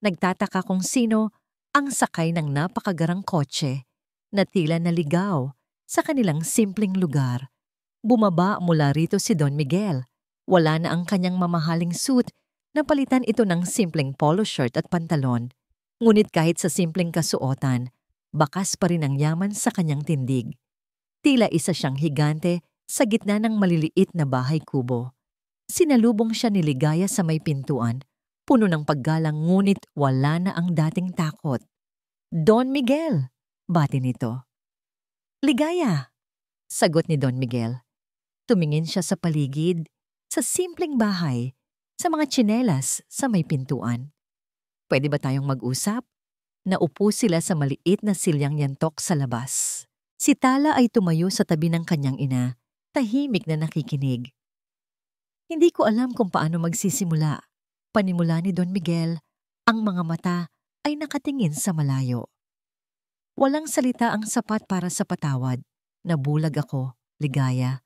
A: nagtataka kung sino ang sakay ng napakagarang kotse na tila naligaw sa kanilang simpleng lugar. Bumaba mula rito si Don Miguel. Wala na ang kanyang mamahaling suit, napalitan ito ng simpleng polo shirt at pantalon. Ngunit kahit sa simpleng kasuotan, bakas pa rin ang yaman sa kanyang tindig. Tila isa siyang higante sa gitna ng maliliit na bahay kubo. Sinalubong siya ni Ligaya sa may pintuan, puno ng paggalang ngunit wala na ang dating takot. "Don Miguel!" bati nito. "Ligaya!" sagot ni Don Miguel. Tumingin siya sa paligid, sa simpleng bahay, sa mga tsinelas sa may pintuan. "Pwede ba tayong mag-usap?" Naupo sila sa maliit na silyang yantok sa labas. Si Tala ay tumayo sa tabi ng kanyang ina, tahimik na nakikinig. "Hindi ko alam kung paano magsisimula." Panimula ni Don Miguel, ang mga mata ay nakatingin sa malayo. Walang salita ang sapat para sa patawad. Nabulag ako, Ligaya.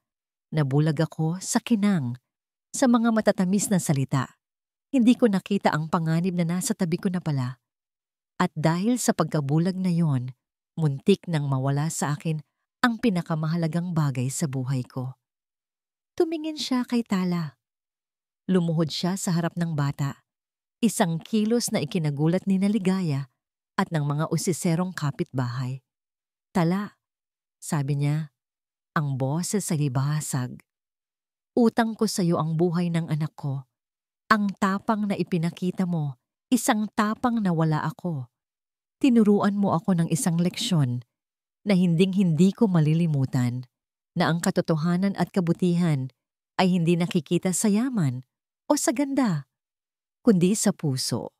A: Nabulag ako sa kinang, sa mga matatamis na salita. Hindi ko nakita ang panganib na nasa tabi ko na pala. At dahil sa pagkabulag na yon, muntik nang mawala sa akin ang pinakamahalagang bagay sa buhay ko. Tumingin siya kay Tala. Lumuhod siya sa harap ng bata. Isang kilos na ikinagulat ni Ligaya at ng mga usiserong kapitbahay. "Tala," sabi niya, ang boses ay bahasag. "Utang ko sa iyo ang buhay ng anak ko. Ang tapang na ipinakita mo, isang tapang na wala ako. Tinuruan mo ako ng isang leksyon na hinding-hindi ko malilimutan, na ang katotohanan at kabutihan ay hindi nakikita sa yaman o sa ganda, kundi sa puso."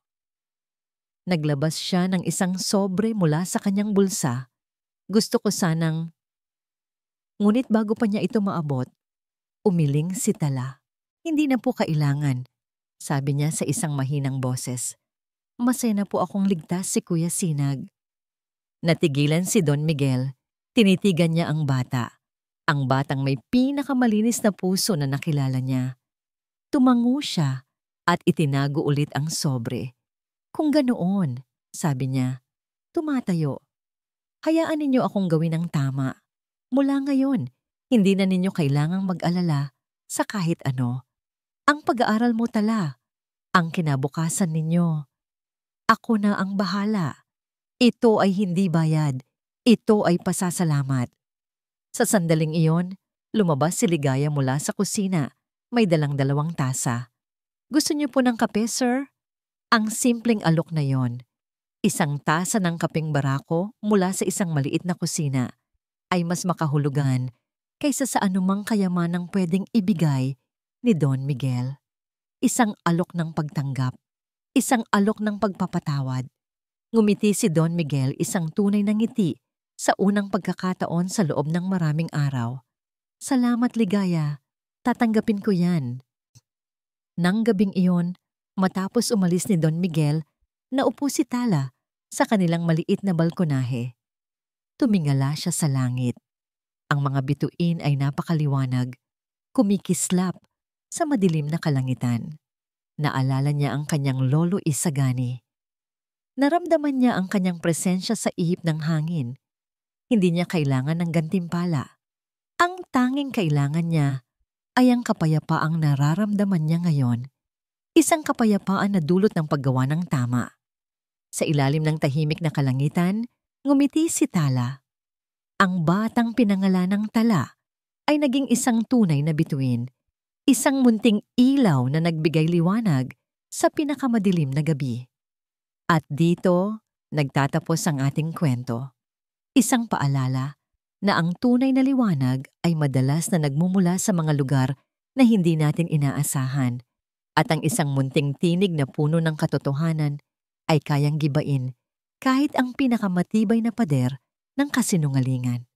A: Naglabas siya ng isang sobre mula sa kanyang bulsa. Gusto ko sanang... Ngunit bago pa niya ito maabot, umiling si Tala. "Hindi na po kailangan," sabi niya sa isang mahinang boses. "Masaya na po akong ligtas si Kuya Sinag." Natigilan si Don Miguel. Tinitigan niya ang bata. Ang batang may pinakamalinis na puso na nakilala niya. Tumango siya at itinago ulit ang sobre. "Kung ganoon," sabi niya, tumatayo. "Hayaan ninyo akong gawin ang tama. Mula ngayon, hindi na ninyo kailangang mag-alala sa kahit ano. Ang pag-aaral mo, Tala, ang kinabukasan ninyo. Ako na ang bahala. Ito ay hindi bayad. Ito ay pasasalamat." Sa sandaling iyon, lumabas si Ligaya mula sa kusina. May dalang 2 tasa. "Gusto niyo po ng kape, sir?" Ang simpleng alok na yon, isang tasa ng kapeng barako mula sa isang maliit na kusina, ay mas makahulugan kaysa sa anumang kayamanang pwedeng ibigay ni Don Miguel. Isang alok ng pagtanggap, isang alok ng pagpapatawad. Ngumiti si Don Miguel, isang tunay na ngiti sa unang pagkakataon sa loob ng maraming araw. "Salamat, Ligaya. Tatanggapin ko yan." Nang gabing iyon, matapos umalis ni Don Miguel, naupo si Tala sa kanilang maliit na balkonahe. Tumingala siya sa langit. Ang mga bituin ay napakaliwanag, kumikislap sa madilim na kalangitan. Naalala niya ang kanyang lolo Isagani. Naramdaman niya ang kanyang presensya sa ihip ng hangin. Hindi niya kailangan ng gantimpala. Ang tanging kailangan niya ay ang kapayapaang nararamdaman niya ngayon. Isang kapayapaan na dulot ng paggawa ng tama. Sa ilalim ng tahimik na kalangitan, ngumiti si Tala. Ang batang pinangalanang Tala ay naging isang tunay na bituin. Isang munting ilaw na nagbigay liwanag sa pinakamadilim na gabi. At dito, nagtatapos ang ating kwento. Isang paalala na ang tunay na liwanag ay madalas na nagmumula sa mga lugar na hindi natin inaasahan. At ang isang munting tinig na puno ng katotohanan ay kayang gibain kahit ang pinakamatibay na pader ng kasinungalingan.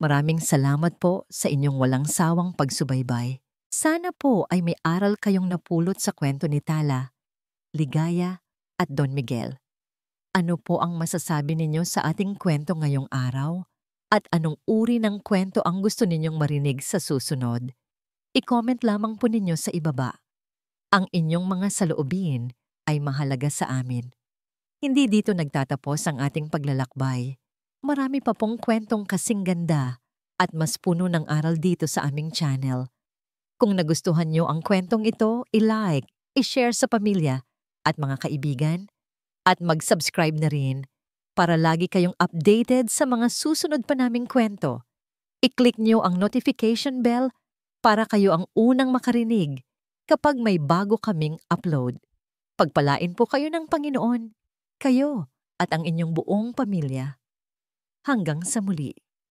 A: Maraming salamat po sa inyong walang sawang pagsubaybay. Sana po ay may aral kayong napulot sa kwento ni Tala, Ligaya at Don Miguel. Ano po ang masasabi ninyo sa ating kwento ngayong araw? At anong uri ng kwento ang gusto ninyong marinig sa susunod? I-comment lamang po ninyo sa ibaba. Ang inyong mga saloobin ay mahalaga sa amin. Hindi dito nagtatapos ang ating paglalakbay. Marami pa pong kwentong kasing ganda at mas puno ng aral dito sa aming channel. Kung nagustuhan nyo ang kwentong ito, i-like, i-share sa pamilya at mga kaibigan, at mag-subscribe na rin para lagi kayong updated sa mga susunod pa naming kwento. I-click nyo ang notification bell para kayo ang unang makarinig kapag may bago kaming upload. Pagpalain po kayo ng Panginoon, kayo at ang inyong buong pamilya. Hanggang sa muli.